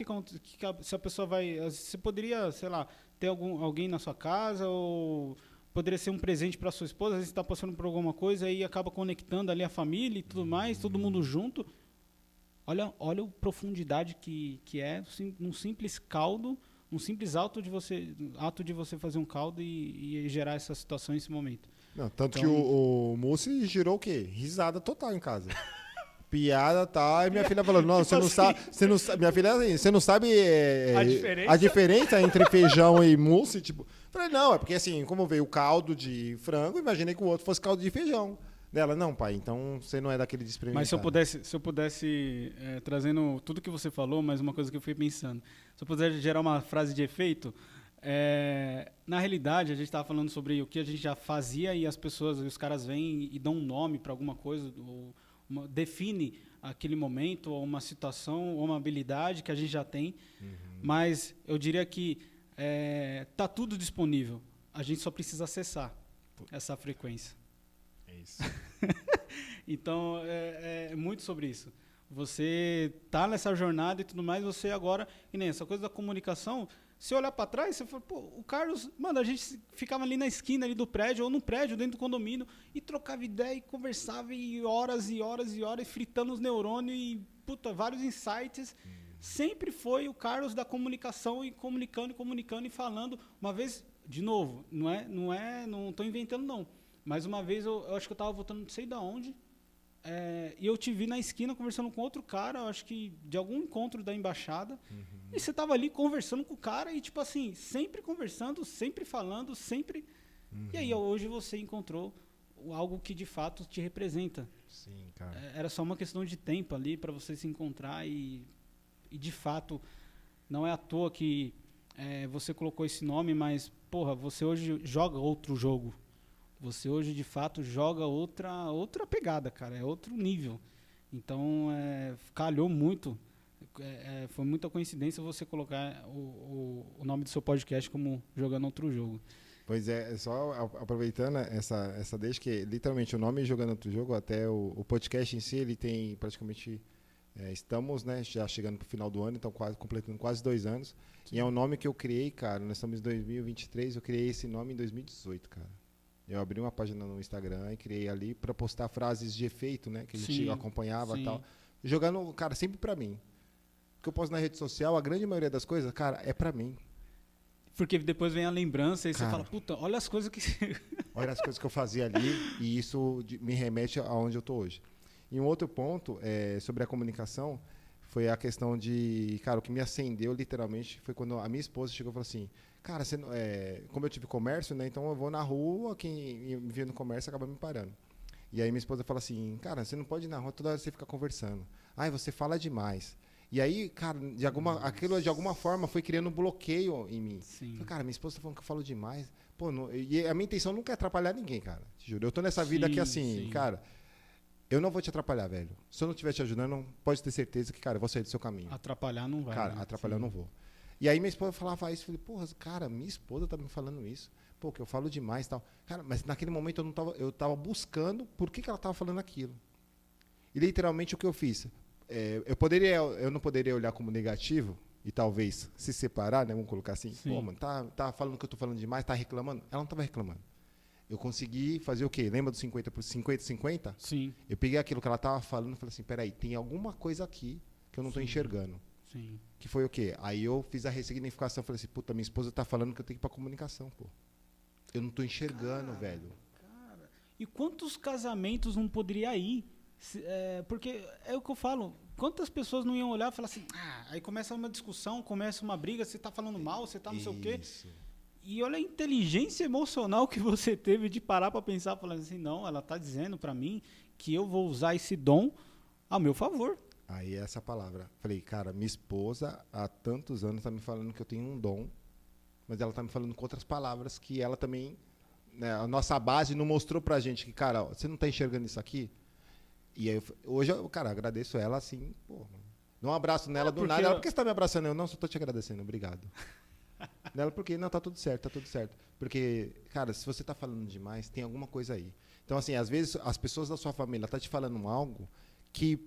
Speaker 1: se a pessoa vai... Você poderia, sei lá, ter alguém na sua casa, ou poderia ser um presente para sua esposa, às vezes você está passando por alguma coisa e acaba conectando ali a família e tudo mais, todo mundo junto. Olha a profundidade que é num simples caldo, um simples ato de você fazer um caldo e gerar essa situação, esse momento.
Speaker 2: Não, tanto
Speaker 1: Então-
Speaker 2: que o mousse gerou o quê? Risada total em casa. Piada, tá? E minha filha falou, não,
Speaker 1: Tipo
Speaker 2: você não sabe, minha filha é assim, você não sabe
Speaker 1: A diferença?
Speaker 2: a diferença entre feijão e mousse, tipo. Falei, não, é porque assim, como veio o caldo de frango, imaginei que o outro fosse caldo de feijão. Dela, não, pai, então você não é daquele de experimentar.
Speaker 1: Mas se eu pudesse trazendo tudo que você falou, mas uma coisa que eu fui pensando, se eu pudesse gerar uma frase de efeito, na realidade a gente estava falando sobre o que a gente já fazia e os caras vêm e dão um nome para alguma coisa, ou define aquele momento, ou uma situação, ou uma habilidade que a gente já tem, mas eu diria que tá tudo disponível, a gente só precisa acessar essa frequência.
Speaker 2: É isso.
Speaker 1: Então, é muito sobre isso. Você tá nessa jornada e tudo mais, você agora, e nem essa coisa da comunicação, se olhar para trás, você fala, pô, o Carlos, mano, a gente ficava ali na esquina ali do prédio, ou no prédio, dentro do condomínio, e trocava ideia e conversava e horas e horas e horas, fritando os neurônios e, puta, vários insights. Sempre foi o Carlos da comunicação e comunicando e falando. Uma vez, de novo, não tô inventando não, mas uma vez eu acho que eu tava voltando não sei de onde, e eu te vi na esquina conversando com outro cara, eu acho que de algum encontro da embaixada, e você tava ali conversando com o cara e, tipo assim, sempre conversando, sempre falando, sempre... E aí hoje você encontrou algo que de fato te representa.
Speaker 2: Sim, cara.
Speaker 1: Era só uma questão de tempo ali para você se encontrar e de fato não é à toa que você colocou esse nome, mas, porra, você hoje joga outro jogo. Você hoje, de fato, joga outra pegada, cara. É outro nível. Então, calhou muito. Foi muita coincidência você colocar o nome do seu podcast como Jogando Outro Jogo.
Speaker 2: Pois é, só aproveitando essa deixa, que literalmente o nome Jogando Outro Jogo, até o podcast em si, ele tem praticamente... estamos, né, já chegando pro final do ano, então completando quase 2 anos. Sim. E é um nome que eu criei, cara. Nós estamos em 2023, eu criei esse nome em 2018, cara. Eu abri uma página no Instagram e criei ali para postar frases de efeito, né? Que a gente acompanhava e tal. Jogando, cara, sempre para mim. O que eu posto na rede social, a grande maioria das coisas, cara, é para mim.
Speaker 1: Porque depois vem a lembrança e
Speaker 2: cara,
Speaker 1: você fala, puta, olha as coisas que...
Speaker 2: olha as coisas que eu fazia ali e isso me remete aonde eu tô hoje. E um outro ponto sobre a comunicação foi a questão de... Cara, o que me acendeu literalmente foi quando a minha esposa chegou e falou assim, cara, você, como eu tive comércio, né? Então eu vou na rua, quem me vê no comércio acaba me parando. E aí minha esposa fala assim, cara, você não pode ir na rua, toda hora você fica conversando. Ai, você fala demais. E aí, cara, aquilo de alguma forma foi criando um bloqueio em mim. Falei, cara, minha esposa tá falando que eu falo demais. Pô, e a minha intenção nunca é atrapalhar ninguém, cara. Te juro. Eu tô nessa vida aqui assim, cara, eu não vou te atrapalhar, velho. Se eu não estiver te ajudando, pode ter certeza que, cara, eu vou sair do seu caminho.
Speaker 1: Atrapalhar não vai.
Speaker 2: Cara, atrapalhar eu não vou. E aí minha esposa falava isso, eu falei, porra, cara, minha esposa tá me falando isso. Pô, que eu falo demais e tal. Cara, mas naquele momento eu tava buscando por que ela tava falando aquilo. E literalmente o que eu fiz? Eu não poderia olhar como negativo e talvez se separar, né? Vamos colocar assim. Pô, mano, tá falando que eu tô falando demais, tá reclamando? Ela não tava reclamando. Eu consegui fazer o quê? Lembra do 50-50?
Speaker 1: Sim.
Speaker 2: Eu peguei aquilo que ela tava falando e falei assim, peraí, tem alguma coisa aqui que eu não tô enxergando.
Speaker 1: Sim.
Speaker 2: Que foi o quê? Aí eu fiz a ressignificação, falei assim, puta, minha esposa tá falando que eu tenho que ir pra comunicação, pô. Eu não tô enxergando, velho.
Speaker 1: Cara, e quantos casamentos não poderia ir? Porque é o que eu falo, quantas pessoas não iam olhar e falar assim, aí começa uma discussão, começa uma briga, você tá falando mal, você tá não sei o quê. E olha a inteligência emocional que você teve de parar para pensar, falando assim, não, ela tá dizendo para mim que eu vou usar esse dom ao meu favor.
Speaker 2: Aí essa palavra. Falei, cara, minha esposa há tantos anos tá me falando que eu tenho um dom, mas ela tá me falando com outras palavras que ela também, né, a nossa base não mostrou pra gente que, cara, você não tá enxergando isso aqui? E aí, hoje eu, cara, agradeço ela assim, pô, dou um abraço nela do nada. Ela, por que você tá me abraçando? Eu, não, só tô te agradecendo, obrigado. Nela, porque, não, tá tudo certo, tá tudo certo. Porque, cara, se você tá falando demais, tem alguma coisa aí. Então, assim, às vezes as pessoas da sua família tá te falando algo que,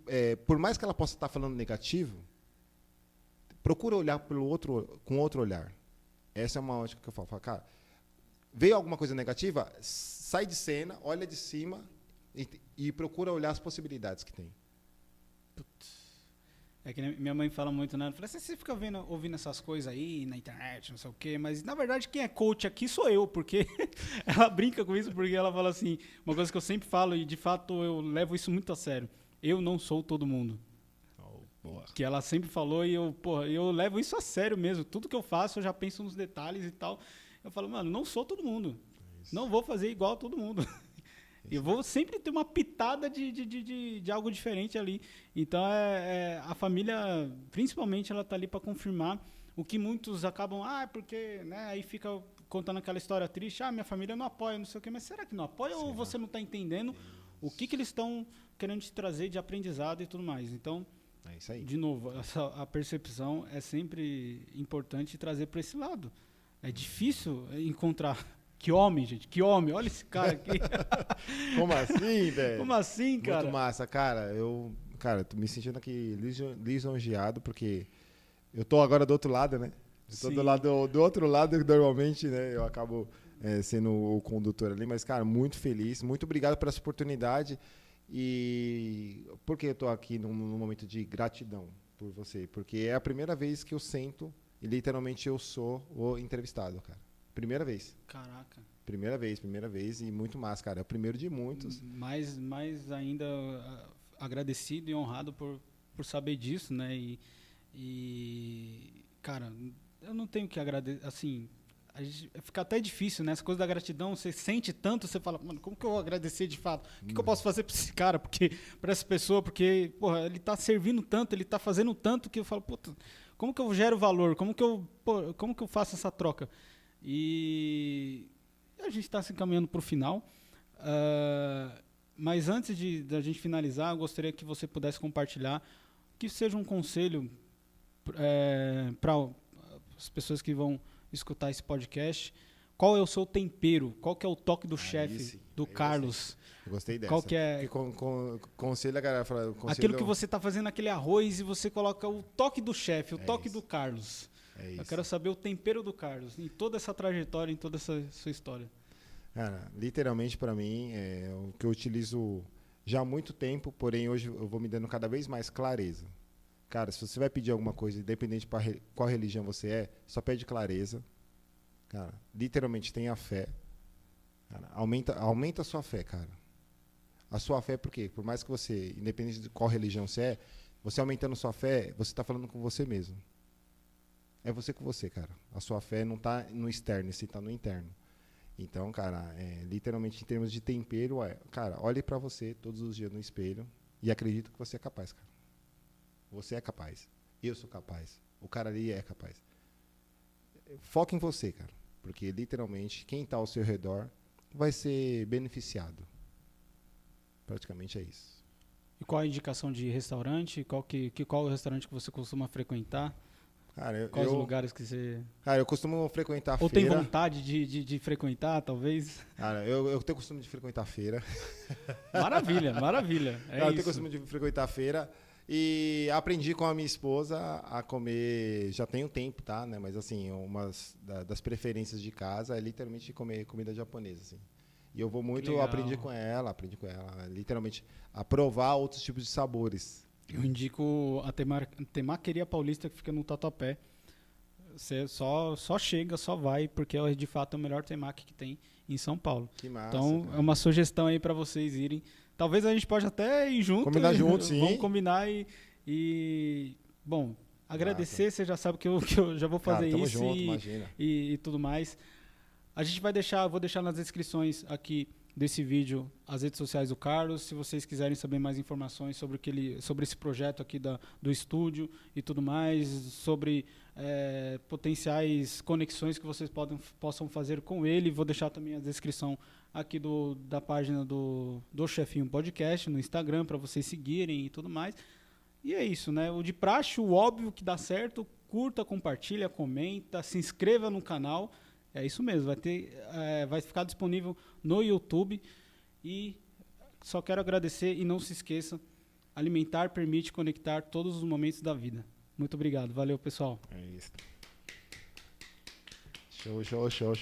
Speaker 2: por mais que ela possa estar falando negativo, procura olhar com outro olhar. Essa é uma ótica que eu falo. Cara, veio alguma coisa negativa, sai de cena, olha de cima e procura olhar as possibilidades que tem.
Speaker 1: Putz. É que minha mãe fala muito, né? Ela fala assim, você fica ouvindo essas coisas aí na internet, não sei o quê, mas na verdade quem é coach aqui sou eu, porque ela brinca com isso, porque ela fala assim, uma coisa que eu sempre falo e de fato eu levo isso muito a sério, eu não sou todo mundo. Que ela sempre falou e eu levo isso a sério mesmo, tudo que eu faço eu já penso nos detalhes e tal. Eu falo, mano, não sou todo mundo, não vou fazer igual a todo mundo. Eu vou sempre ter uma pitada de algo diferente ali. Então, a família, principalmente, ela tá ali para confirmar o que muitos acabam... porque... né, aí fica contando aquela história triste. Minha família não apoia, não sei o quê. Mas será que não apoia ou você não está entendendo o que eles estão querendo te trazer de aprendizado e tudo mais? Então,
Speaker 2: é isso aí.
Speaker 1: De novo, a percepção é sempre importante trazer para esse lado. É difícil encontrar... Que homem, gente, que homem. Olha esse cara aqui.
Speaker 2: Como assim, velho?
Speaker 1: Como assim, cara?
Speaker 2: Muito massa, cara. Tô me sentindo aqui lisonjeado, porque eu tô agora do outro lado, né? Eu tô do outro lado, normalmente, né? Eu acabo sendo o condutor ali, mas, cara, muito feliz. Muito obrigado por essa oportunidade. E por que eu tô aqui num momento de gratidão por você? Porque é a primeira vez que eu sento e literalmente eu sou o entrevistado, cara. Primeira vez.
Speaker 1: Caraca.
Speaker 2: Primeira vez e muito massa, cara. É o primeiro de muitos.
Speaker 1: Mais ainda agradecido e honrado por saber disso, né? E cara, eu não tenho que agradecer, assim, fica até difícil, né? Essa coisa da gratidão, você sente tanto, você fala, mano, como que eu vou agradecer de fato? O que eu posso fazer pra esse cara? Pra essa pessoa? Porque, porra, ele tá servindo tanto, ele tá fazendo tanto que eu falo, puta, como que eu gero valor? Como que eu faço essa troca? E a gente está se encaminhando para o final, mas antes da gente finalizar, eu gostaria que você pudesse compartilhar, que seja um conselho para as pessoas que vão escutar esse podcast. Qual é o seu tempero? Qual que é o toque do chefe, do Carlos?
Speaker 2: Eu gostei dessa.
Speaker 1: Qual que é?
Speaker 2: Conselho a galera fala,
Speaker 1: aquilo que você está fazendo aquele arroz e você coloca o toque do chefe, o toque do Carlos. Eu quero saber o tempero do Carlos, em toda essa trajetória, em toda essa sua história.
Speaker 2: Cara, literalmente para mim é o que eu utilizo já há muito tempo, porém hoje eu vou me dando cada vez mais clareza. Cara, se você vai pedir alguma coisa, independente para qual religião você é, só pede clareza. Cara, literalmente tenha fé. Cara, aumenta a sua fé, cara. A sua fé, por quê? Por mais que você, independente de qual religião você é, você aumentando sua fé, você está falando com você mesmo. É você com você, cara. A sua fé não está no externo, você está no interno. Então, cara, literalmente em termos de tempero, cara, olhe para você todos os dias no espelho e acredito que você é capaz, cara. Você é capaz. Eu sou capaz. O cara ali é capaz. Foca em você, cara. Porque literalmente quem está ao seu redor vai ser beneficiado. Praticamente é isso.
Speaker 1: E qual a indicação de restaurante? Qual o restaurante que você costuma frequentar?
Speaker 2: Cara,
Speaker 1: Quais os lugares que você...
Speaker 2: Cara, eu costumo frequentar
Speaker 1: Ou
Speaker 2: feira.
Speaker 1: tem vontade de frequentar, talvez?
Speaker 2: Cara, eu tenho costume de frequentar feira.
Speaker 1: Maravilha, maravilha.
Speaker 2: Cara, eu tenho costume de frequentar feira. E aprendi com a minha esposa a comer, já tem um tempo, tá? Né? Mas assim, das preferências de casa é literalmente comer comida japonesa, assim. E eu vou muito, aprendi com ela, literalmente, a provar outros tipos de sabores.
Speaker 1: Eu indico a Temaqueria Paulista, que fica no Tatuapé. Você só chega, só vai, porque é de fato o melhor temaki que tem em São Paulo.
Speaker 2: Que massa,
Speaker 1: então,
Speaker 2: cara.
Speaker 1: É uma sugestão aí para vocês irem. Talvez a gente pode até ir junto.
Speaker 2: Combinar junto, sim.
Speaker 1: Vamos combinar bom, agradecer, você já sabe que eu já vou fazer
Speaker 2: tamo
Speaker 1: isso
Speaker 2: junto, imagina.
Speaker 1: E tudo mais. A gente vou deixar nas descrições aqui desse vídeo as redes sociais do Carlos, se vocês quiserem saber mais informações sobre esse projeto aqui do estúdio e tudo mais, sobre potenciais conexões que vocês possam fazer com ele. Vou deixar também a descrição aqui da página do Chefinho Podcast no Instagram para vocês seguirem e tudo mais. E é isso, né? O de praxe, o óbvio que dá certo, curta, compartilha, comenta, se inscreva no canal. É isso mesmo, vai ficar disponível no YouTube. E só quero agradecer e não se esqueça, alimentar permite conectar todos os momentos da vida. Muito obrigado, valeu pessoal.
Speaker 2: É isso. Show.